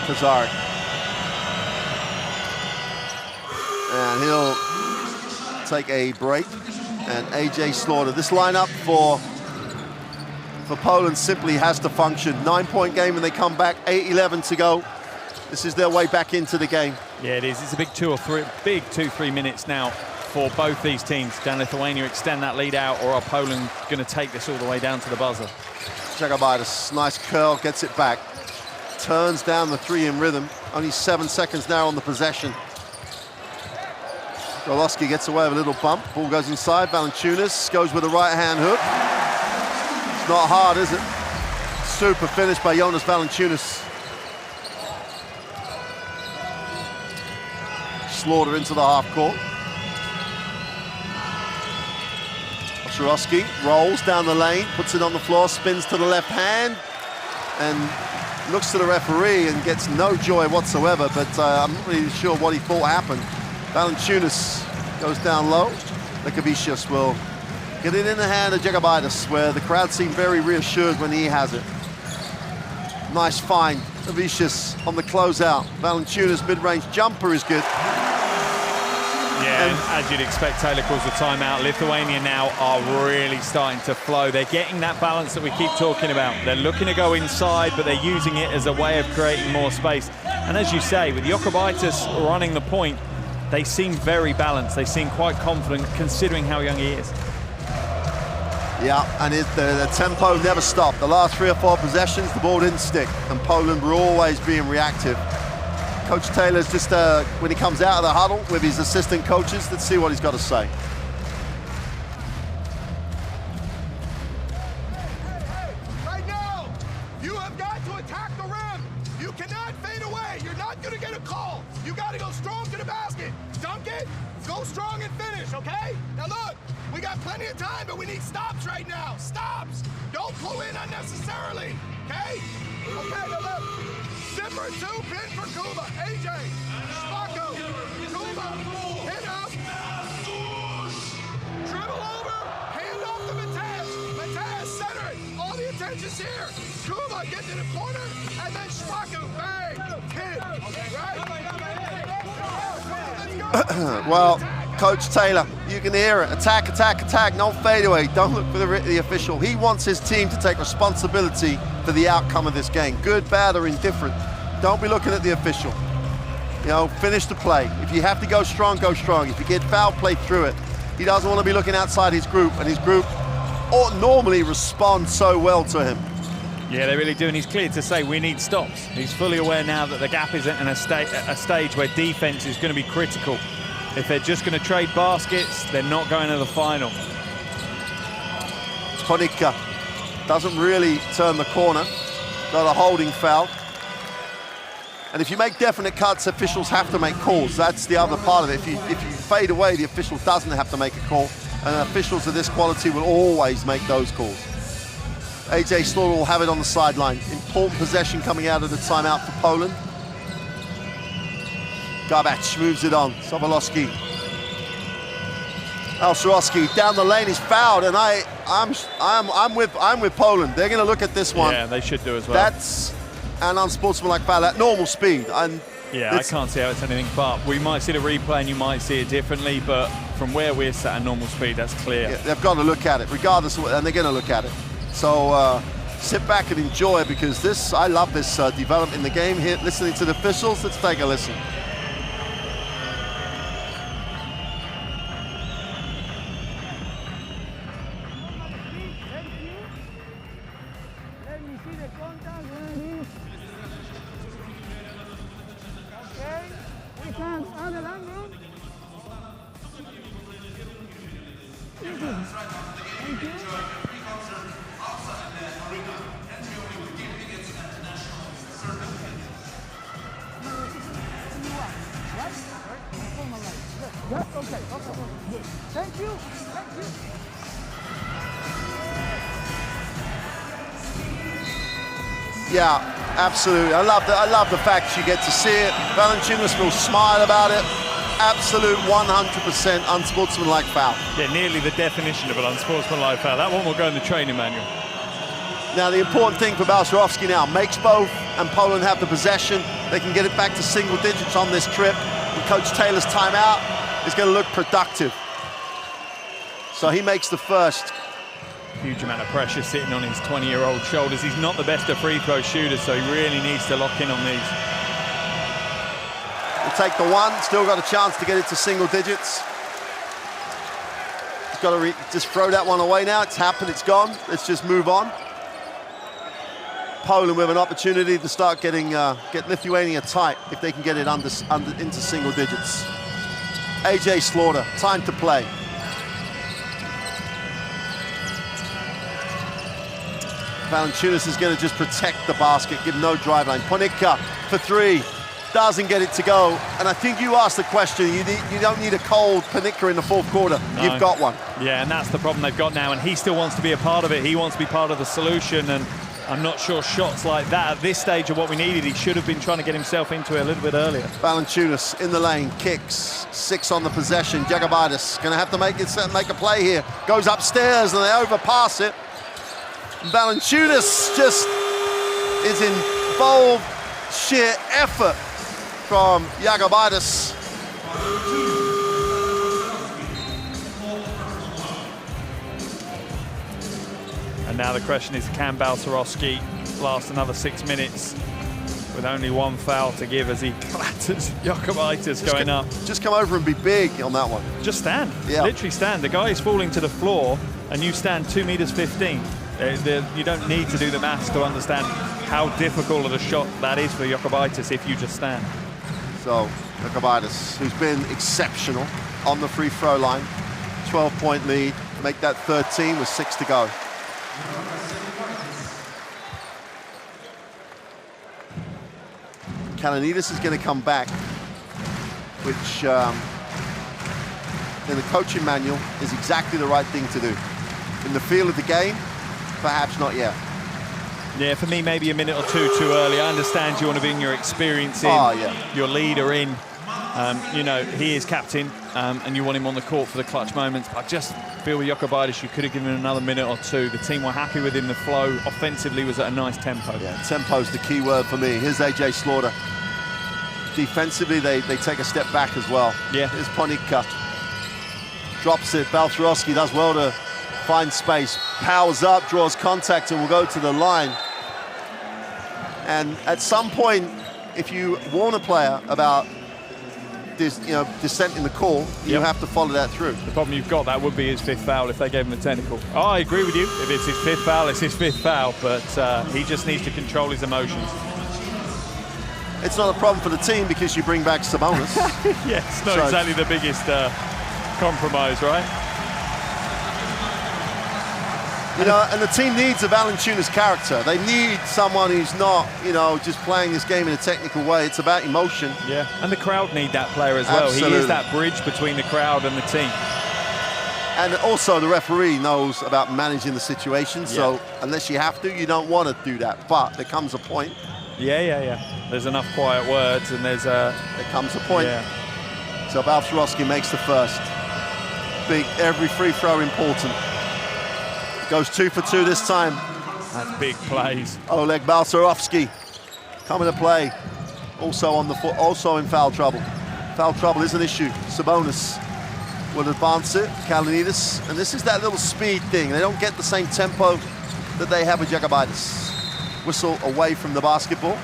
Speaker 2: Kozarek. And he'll take a break. And AJ Slaughter. This lineup for Poland simply has to function. 9-point game and they come back, 8-11 to go. This is their way back into the game.
Speaker 1: Yeah, it is. It's a big 2-3 minutes now for both these teams. Can Lithuania extend that lead out, or are Poland going to take this all the way down to the buzzer?
Speaker 2: Jagabaitis, nice curl, gets it back. Turns down the three in rhythm. Only 7 seconds now on the possession. Golowski gets away with a little bump. Ball goes inside. Valanciunas goes with a right-hand hook. It's not hard, is it? Super finish by Jonas Valanciunas. Slaughter into the half court. Balsharovsky rolls down the lane, puts it on the floor, spins to the left hand, and looks to the referee and gets no joy whatsoever, but I'm not really sure what he thought happened. Valanciunas goes down low. Lekavicius will get it in the hand of Jagabaitis, where the crowd seem very reassured when he has it. Nice find. Lekavicius on the closeout. Valanciunas mid-range jumper is good.
Speaker 1: Yeah, and as you'd expect, Taylor calls the timeout. Lithuania now are really starting to flow. They're getting that balance that we keep talking about. They're looking to go inside, but they're using it as a way of creating more space. And as you say, with Jokubaitis running the point, they seem very balanced. They seem quite confident, considering how young he is.
Speaker 2: Yeah, and the tempo never stopped. The last 3 or 4 possessions, the ball didn't stick, and Poland were always being reactive. Coach Taylor's just, when he comes out of the huddle with his assistant coaches, let's see what he's got to say.
Speaker 3: Right now, you have got to attack the rim. You cannot fade away. You're not going to get a call. You got to go strong to the basket. Dunk it, go strong and finish, okay? Now look, we got plenty of time, but we need stops right now. Stops. Don't pull in unnecessarily, okay? Okay, now look. Zipper 2, pin for Kuba. AJ, Spacco, Kuba, hit up. Dribble over, hand off to Matej. Matej, center it. All the attention's here. Kuba, get to the corner, and then Spacco, bang, hit, right?
Speaker 2: Well, Coach Taylor, you can hear it. Attack, attack, attack, no fadeaway. Don't look for the official. He wants his team to take responsibility for the outcome of this game. Good, bad, or indifferent. Don't be looking at the official. You know, finish the play. If you have to go strong, go strong. If you get foul, play through it. He doesn't want to be looking outside his group, and his group normally responds so well to him.
Speaker 1: Yeah, they really do, and he's clear to say we need stops. He's fully aware now that the gap is at a stage where defense is going to be critical. If they're just going to trade baskets, they're not going to the final.
Speaker 2: Ponica doesn't really turn the corner. Got a holding foul. And if you make definite cuts, officials have to make calls. That's the other part of it. If you fade away, the official doesn't have to make a call. And officials of this quality will always make those calls. AJ Slaughter will have it on the sideline. Important possession coming out of the timeout for Poland. Garbac moves it on. Sobolowski. Al-Swarovski down the lane is fouled, and I'm with Poland. They're going to look at this one.
Speaker 1: Yeah, they should do as well.
Speaker 2: That's an unsportsmanlike foul at normal speed. And
Speaker 1: yeah, I can't see how it's anything but. We might see the replay and you might see it differently, but from where we're sat at normal speed, that's clear.
Speaker 2: Yeah, they've got to look at it, regardless of what, and they're going to look at it. So sit back and enjoy, because I love this development in the game here. Listening to the officials, let's take a listen. Yeah, absolutely. I love the fact you get to see it. Valanciunas will smile about it. Absolute 100% unsportsmanlike foul.
Speaker 1: Yeah, nearly the definition of an unsportsmanlike foul. That one will go in the training manual.
Speaker 2: Now the important thing for Balcerowski now, makes both, and Poland have the possession. They can get it back to single digits on this trip. And Coach Taylor's timeout is going to look productive. So he makes the first.
Speaker 1: Huge amount of pressure sitting on his 20-year-old shoulders. He's not the best of free throw shooters, so he really needs to lock in on these.
Speaker 2: We'll take the one, still got a chance to get it to single digits. He's got to just throw that one away now. It's happened, it's gone. Let's just move on. Poland with an opportunity to start get Lithuania tight if they can get it into single digits. AJ Slaughter, time to play. Valanciunas is going to just protect the basket, give no drive line. Ponica for three, doesn't get it to go. And I think you asked the question, you don't need a cold Ponica in the fourth quarter. No. You've got one.
Speaker 1: Yeah, and that's the problem they've got now, and he still wants to be a part of it. He wants to be part of the solution, and I'm not sure shots like that at this stage are what we needed. He should have been trying to get himself into it a little bit earlier.
Speaker 2: Valanciunas in the lane, kicks, 6 on the possession. Jagabaitis going to have to make a play here. Goes upstairs and they overpass it. Valanciunas just is in bold, sheer effort from Jagabaitis.
Speaker 1: And now the question is, can Balcerowski last another 6 minutes with only one foul to give as he clatters Jagabaitis going up?
Speaker 2: Just come over and be big on that one.
Speaker 1: Just stand,
Speaker 2: yeah.
Speaker 1: Literally stand. The guy is falling to the floor and you stand 2 meters 15. You don't need to do the maths to understand how difficult of a shot that is for Jagabaitis if you just stand.
Speaker 2: So, Jokubaitis, who's been exceptional on the free throw line, 12-point lead, make that 13 with 6 to go. Kalanitis is going to come back, which in the coaching manual is exactly the right thing to do. In the feel of the game, perhaps not yet.
Speaker 1: Yeah, for me, maybe a minute or two too early. I understand you want to bring your experience in, your leader in. You know, he is captain, and you want him on the court for the clutch moments. But I just feel with Jokubaitis, you could have given him another minute or two. The team were happy with him. The flow offensively was at a nice tempo.
Speaker 2: Yeah, tempo's the key word for me. Here's AJ Slaughter. Defensively, they take a step back as well.
Speaker 1: Yeah.
Speaker 2: Here's Ponika. Drops it. Balcerowski does well to find space. Powers up, draws contact, and will go to the line. And at some point, if you warn a player about this, dissent in the call, you have to follow that through.
Speaker 1: The problem you've got, that would be his 5th foul if they gave him a technical. Oh, I agree with you. If it's his 5th foul, it's his 5th foul. But he just needs to control his emotions.
Speaker 2: It's not a problem for the team because you bring back Sabonis.
Speaker 1: Yeah, it's not exactly the biggest compromise, right?
Speaker 2: And the team needs a Valanciunas character. They need someone who's not, just playing this game in a technical way. It's about emotion.
Speaker 1: Yeah, and the crowd need that player as well.
Speaker 2: Absolutely.
Speaker 1: He is that bridge between the crowd and the team.
Speaker 2: And also the referee knows about managing the situation. So unless you have to, you don't want to do that. But there comes a point.
Speaker 1: Yeah. There's enough quiet words, and there
Speaker 2: comes a point. Yeah. So Balcerowski makes the first. Big, every free throw important. Goes 2 for 2 this time.
Speaker 1: That's big plays.
Speaker 2: Oleg Balcerowski coming to play. Also on the foot, also in foul trouble. Foul trouble is an issue. Sabonis will advance it. Kalanitis, and this is that little speed thing. They don't get the same tempo that they have with Jokubaitis. Whistle away from the basketball.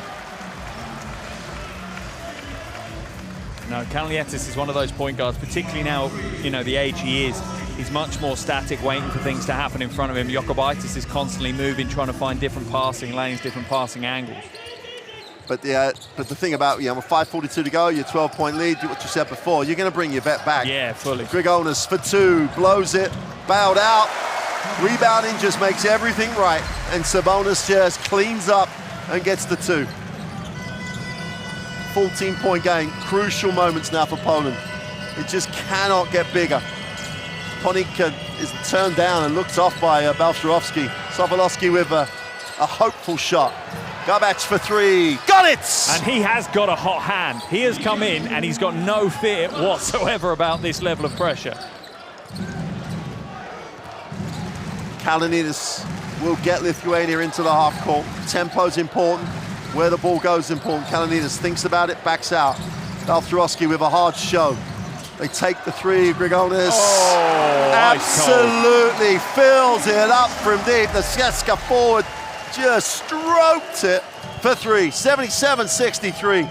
Speaker 1: No, Kalanitis is one of those point guards, particularly now, the age he is. He's much more static, waiting for things to happen in front of him. Jokubaitis is constantly moving, trying to find different passing lanes, different passing angles.
Speaker 2: But the thing about, with 5:42 to go, your 12-point lead, what you said before, you're going to bring your vet back.
Speaker 1: Yeah, fully.
Speaker 2: Grigonis for 2, blows it, bailed out. Rebounding just makes everything right. And Sabonis just cleans up and gets the 2. 14-point game, crucial moments now for Poland. It just cannot get bigger. Ponika is turned down and looked off by Balcerowski. Sobolowski with a hopeful shot. Gabac for 3, got it!
Speaker 1: And he has got a hot hand. He has come in and he's got no fear whatsoever about this level of pressure.
Speaker 2: Kalanitis will get Lithuania into the half court. Tempo's important. Where the ball goes is important. Kalanitis thinks about it, backs out. Balcerowski with a hard show. They take the 3, Grigonis. Absolutely fills it up from deep. The Sieska forward just stroked it for 3, 77-63.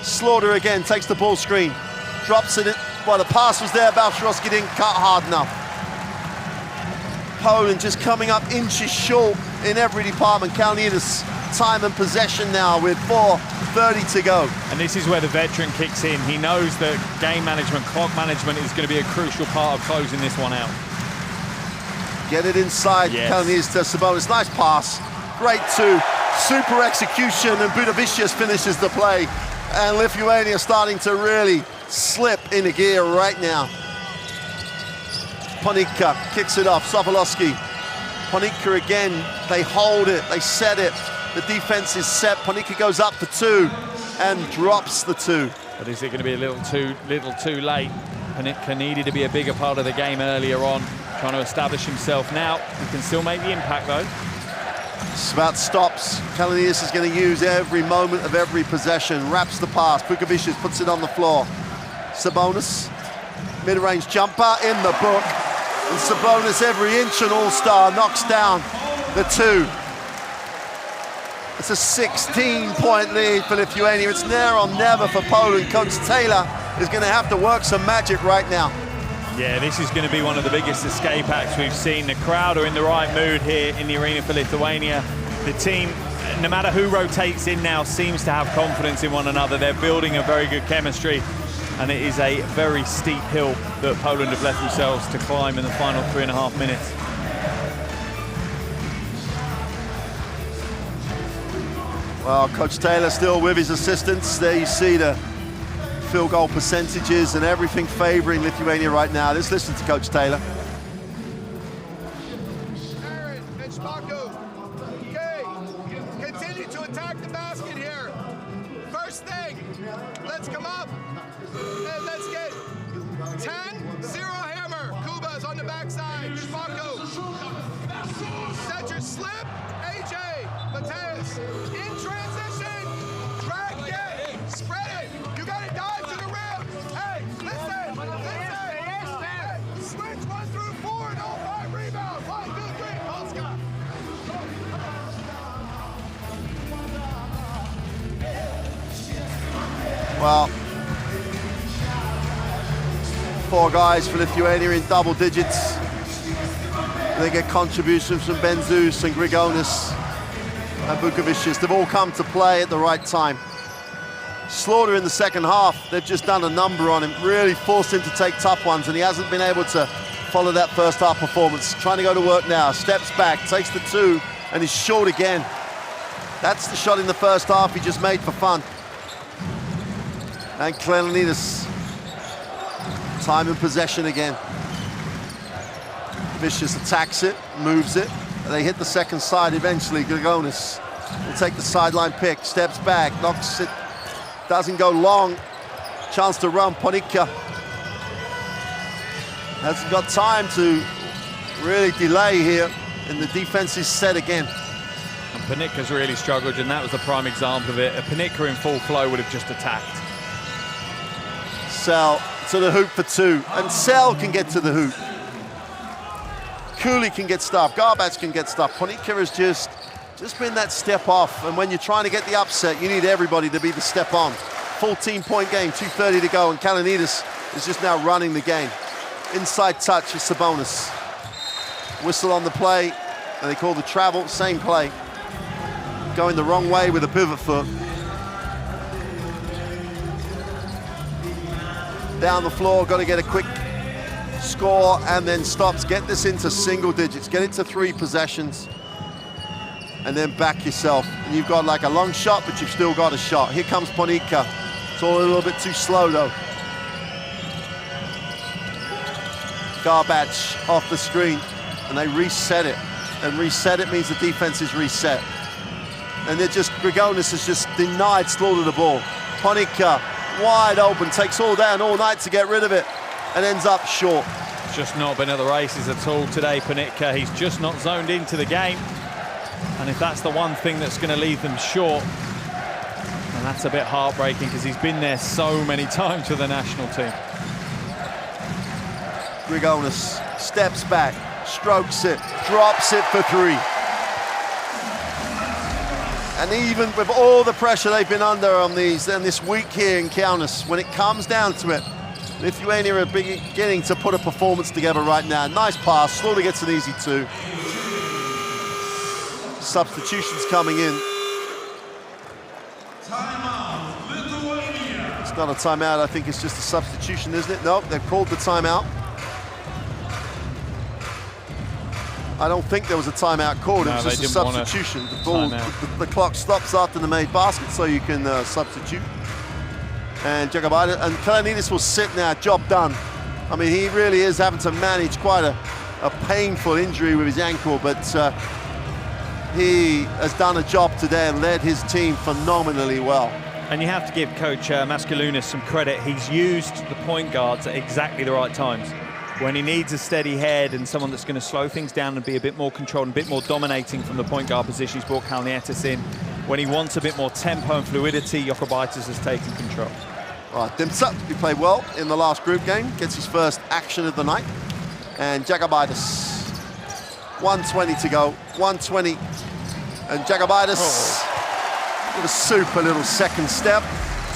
Speaker 2: Slaughter again takes the ball screen, drops it in. Well, the pass was there, Balcerowski didn't cut hard enough. Poland just coming up inches short in every department. Kalanitis time and possession now with 4:30 to go.
Speaker 1: And this is where the veteran kicks in. He knows that game management, clock management is going to be a crucial part of closing this one out.
Speaker 2: Get it inside, Kalanitis to Sabonis. Nice pass, great 2, super execution, and Budavicius finishes the play. And Lithuania starting to really slip into gear right now. Ponika kicks it off, Sobolowski. Ponika again, they hold it, they set it. The defense is set. Ponika goes up for 2 and drops the 2.
Speaker 1: But is it going to be a little too late? Ponika needed to be a bigger part of the game earlier on, trying to establish himself now. He can still make the impact though.
Speaker 2: It's about stops. Kalanitis is going to use every moment of every possession. Wraps the pass. Budavicius puts it on the floor. Sabonis, mid-range jumper in the book. And Sabonis, every inch an all-star, knocks down the 2. It's a 16-point lead for Lithuania. It's now or never for Poland. Coach Taylor is going to have to work some magic right now.
Speaker 1: Yeah, this is going to be one of the biggest escape acts we've seen. The crowd are in the right mood here in the arena for Lithuania. The team no matter who rotates in now, seems to have confidence in one another. They're building a very good chemistry, and it is a very steep hill that Poland have left themselves to climb in the final 3.5 minutes.
Speaker 2: Well, Coach Taylor still with his assistants. There you see the field goal percentages and everything favoring Lithuania right now. Let's listen to Coach Taylor.
Speaker 3: Aaron and Spako. Okay, continue to attack the basket here. First thing, let's come up and let's get 10-0 hammer. Kuba's on the backside. Spako. Set your slip. AJ. Mateus. In transition. Drag it. Spread it. You got to dive to the rim. Hey, listen. Hey, switch 1 through 4 and all 5 rebounds. 1, 2, 3. Polska.
Speaker 2: Well, 4 guys for Lithuania in double digits. They get contributions from Benzus and Grigonis and Vukovicius. They've all come to play at the right time. Slaughter in the second half, they've just done a number on him, really forced him to take tough ones, and he hasn't been able to follow that first half performance. Trying to go to work now, steps back, takes the 2, and he's short again. That's the shot in the first half he just made for fun. And Kalanitis, time and possession again. Vicious attacks it, moves it. They hit the second side eventually. Grigonis will take the sideline pick, steps back, knocks it, doesn't go long. Chance to run, Ponika. Hasn't got time to really delay here, and the defense is set again.
Speaker 1: And Panitka's really struggled, and that was the prime example of it. A Panitka in full flow would have just attacked.
Speaker 2: Sell to the hoop for 2, and Sell can get to the hoop. Cooley can get stuff, Garbage can get stuff. Ponika has just been that step off, and when you're trying to get the upset, you need everybody to be the step on. 14-point game, 2:30 to go, and Kalanitis is just now running the game. Inside touch is Sabonis. Whistle on the play, and they call the travel, same play. Going the wrong way with a pivot foot. Down the floor, got to get a quick score and then stops. Get this into single digits, get it to 3 possessions, and then back yourself. And you've got like a long shot, but you've still got a shot. Here comes Ponika. It's all a little bit too slow though. Garbage off the screen, and they reset it. And reset it means the defense is reset. And they're just, Grigonis has just denied Slaughter the ball. Ponika, wide open, takes all day and all night to get rid of it, and ends up short.
Speaker 1: Just not been at the races at all today, Panitka. He's just not zoned into the game. And if that's the one thing that's going to leave them short, and that's a bit heartbreaking because he's been there so many times with the national team.
Speaker 2: Grigonis steps back, strokes it, drops it for 3. And even with all the pressure they've been under on these and this week here in Kaunas, when it comes down to it, Lithuania are beginning to put a performance together right now. Nice pass, Slaughter gets an easy 2. Substitutions coming in.
Speaker 9: Timeout, Lithuania.
Speaker 2: It's not a timeout, I think it's just a substitution, isn't it? Nope, they've called the timeout. I don't think there was a timeout called, it was just a substitution. The ball, the clock stops after the made basket, so you can substitute. And Jagabaitis and Kalanitis will sit now, job done. I mean, he really is having to manage quite a painful injury with his ankle, but he has done a job today and led his team phenomenally well.
Speaker 1: And you have to give Coach Mascalunas some credit. He's used the point guards at exactly the right times. When he needs a steady head and someone that's going to slow things down and be a bit more controlled and a bit more dominating from the point guard position, he's brought Kalnietis in. When he wants a bit more tempo and fluidity, Jokubaitis has taken control.
Speaker 2: Right, Dimtsa, he played well in the last group game, gets his first action of the night. And Jagabaitis, 1:20 to go, 1:20. And Jagabaitis with a super little second step,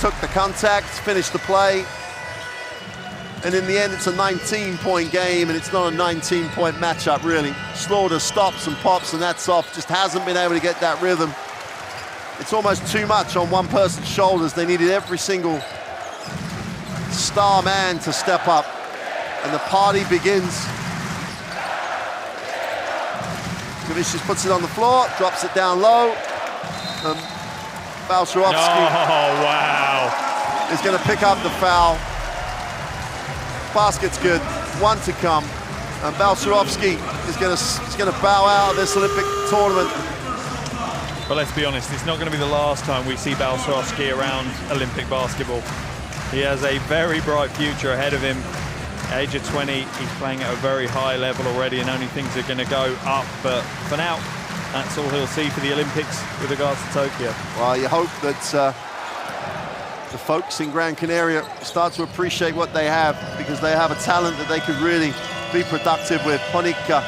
Speaker 2: took the contact, finished the play. And in the end, it's a 19-point game, and it's not a 19-point matchup, really. Slaughter stops and pops, and that's off. Just hasn't been able to get that rhythm. it's almost too much on one person's shoulders. They needed every single star man to step up, and the party begins. Kavicius puts it on the floor, drops it down low. Balcerovski is going to pick up the foul. Basket's good, one to come. And Balcerovski is going to bow out of this Olympic tournament.
Speaker 1: But let's be honest, it's not going to be the last time we see Balcerovski around Olympic basketball. He has a very bright future ahead of him. Age of 20, he's playing at a very high level already, and only things are going to go up. But for now, that's all he'll see for the Olympics with regards to Tokyo.
Speaker 2: Well, you hope that the folks in Gran Canaria start to appreciate what they have, because they have a talent that they could really be productive with. Ponika,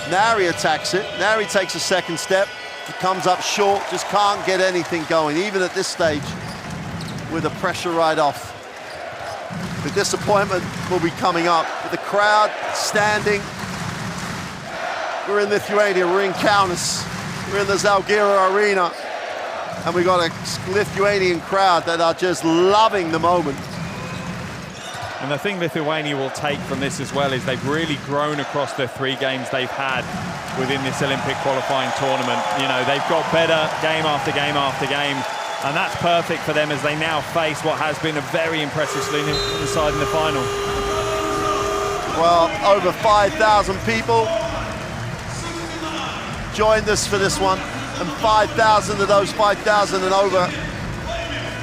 Speaker 2: Nari attacks it. Nari takes a second step. He comes up short, just can't get anything going, even at this stage, with the pressure right off. The disappointment will be coming up, with the crowd standing. We're in Lithuania, we're in Kaunas, we're in the Zalgiris Arena, and we've got a Lithuanian crowd that are just loving the moment.
Speaker 1: And the thing Lithuania will take from this as well is they've really grown across the 3 games they've had within this Olympic qualifying tournament. You know, they've got better game after game after game, and that's perfect for them as they now face what has been a very impressive Slovenian side in the final.
Speaker 2: Well, over 5,000 people joined us for this one, and 5,000 of those 5,000 and over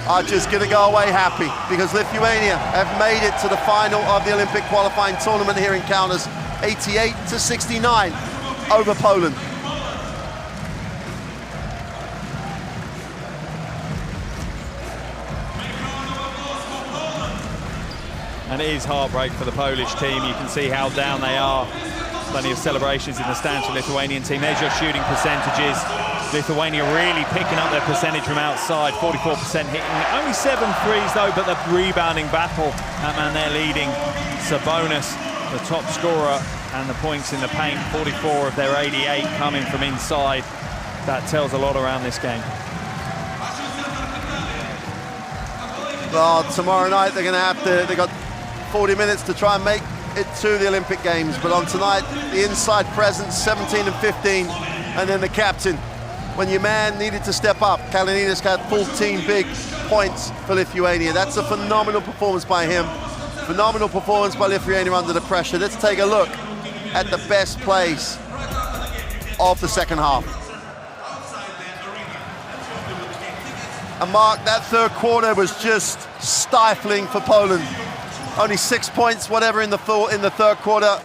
Speaker 2: are just going to go away happy, because Lithuania have made it to the final of the Olympic qualifying tournament here in Kaunas, 88-69 over Poland.
Speaker 1: And it is heartbreak for the Polish team. You can see how down they are. Plenty of celebrations in the stands for the Lithuanian team. There's your shooting percentages. Lithuania really picking up their percentage from outside, 44% hitting. Only 7 threes though, but the rebounding battle, that man there leading. Sabonis, the top scorer, and the points in the paint, 44 of their 88 coming from inside. That tells a lot around this game.
Speaker 2: Well, tomorrow night they're going to have to, they've got 40 minutes to try and make it to the Olympic Games, but on tonight, the inside presence, 17 and 15, and then the captain. When your man needed to step up, Kalinides had 14 big points for Lithuania. That's a phenomenal performance by him. Phenomenal performance by Lithuania under the pressure. Let's take a look at the best plays of the second half. And Mark, that third quarter was just stifling for Poland. Only 6 points, whatever, in the third quarter,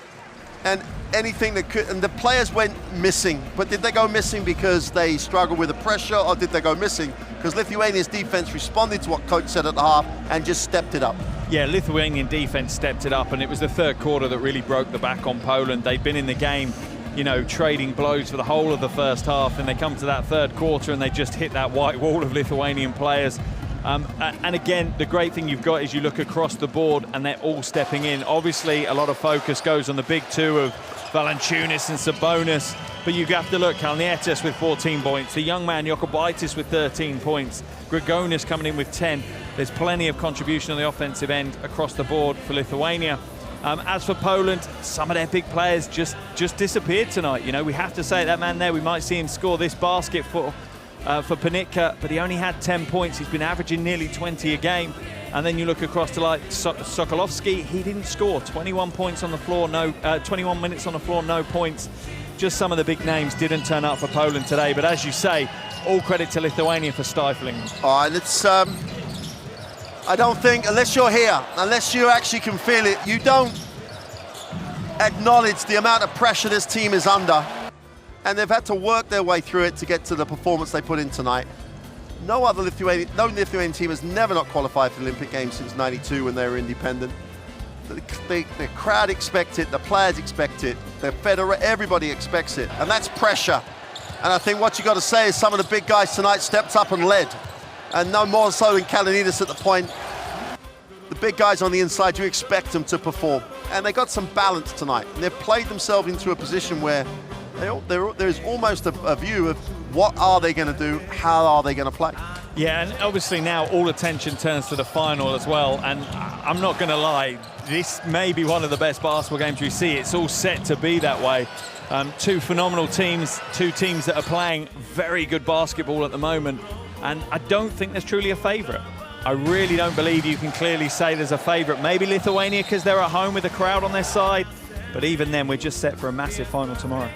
Speaker 2: and anything that could, and the players went missing. But did they go missing because they struggled with the pressure, or did they go missing because Lithuania's defense responded to what coach said at the half and just stepped it up?
Speaker 1: Yeah, Lithuanian defense stepped it up, and it was the third quarter that really broke the back on Poland. They'd been in the game, you know, trading blows for the whole of the first half, and they come to that third quarter and they just hit that white wall of Lithuanian players. And again, the great thing you've got is you look across the board and they're all stepping in. Obviously, a lot of focus goes on the big two of Valanciunas and Sabonis, but you have to look, Kalnietis with 14 points, the young man Jokubaitis with 13 points, Grigonis coming in with 10. There's plenty of contribution on the offensive end across the board for Lithuania. As for Poland, some of their big players just disappeared tonight. You know, we have to say that man there, we might see him score this basket for Panicka, but he only had 10 points. He's been averaging nearly 20 a game. And then you look across to like Sokolovsky, he didn't score. 21 points on the floor, 21 minutes on the floor, no points. Just some of the big names didn't turn up for Poland today. But as you say, all credit to Lithuania for stifling.
Speaker 2: All right, let's, I don't think, unless you're here, unless you actually can feel it, you don't acknowledge the amount of pressure this team is under. And they've had to work their way through it to get to the performance they put in tonight. No Lithuanian team has never not qualified for the Olympic Games since '92 when they were independent. The crowd expects it, the players expect it, everybody expects it, and that's pressure. And I think what you got to say is some of the big guys tonight stepped up and led, and no more so than Kalinides at the point. The big guys on the inside, you expect them to perform, and they got some balance tonight. And they've played themselves into a position where there's almost a view of What are they going to do? How are they going to play?
Speaker 1: Yeah, and obviously now all attention turns to the final as well. And I'm not going to lie, this may be one of the best basketball games we see. It's all set to be that way. Two phenomenal teams, two teams that are playing very good basketball at the moment. And I don't think there's truly a favourite. I really don't believe you can clearly say there's a favourite. Maybe Lithuania because they're at home with a crowd on their side. But even then, we're just set for a massive final tomorrow.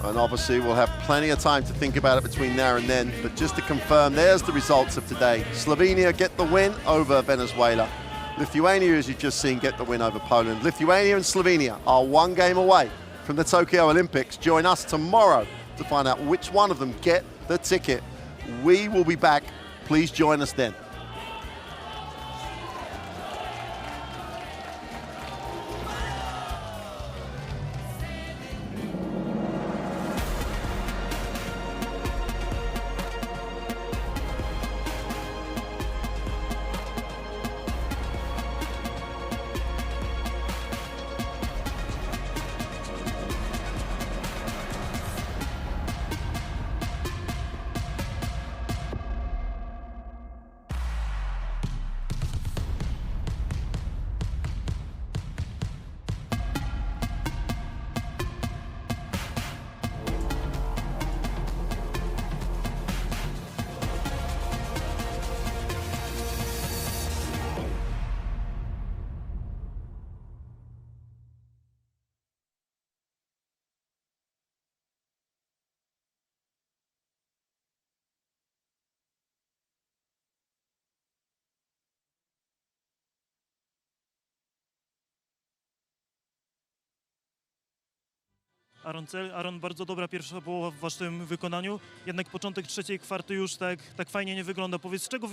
Speaker 2: And obviously, we'll have plenty of time to think about it between now and then. But just to confirm, there's the results of today. Slovenia get the win over Venezuela. Lithuania, as you've just seen, get the win over Poland. Lithuania and Slovenia are one game away from the Tokyo Olympics. Join us tomorrow to find out which one of them get the ticket. We will be back. Please join us then.
Speaker 10: Aaron, bardzo dobra pierwsza połowa w waszym wykonaniu, jednak początek trzeciej kwarty już tak fajnie nie wygląda. Powiedz, z czego wynika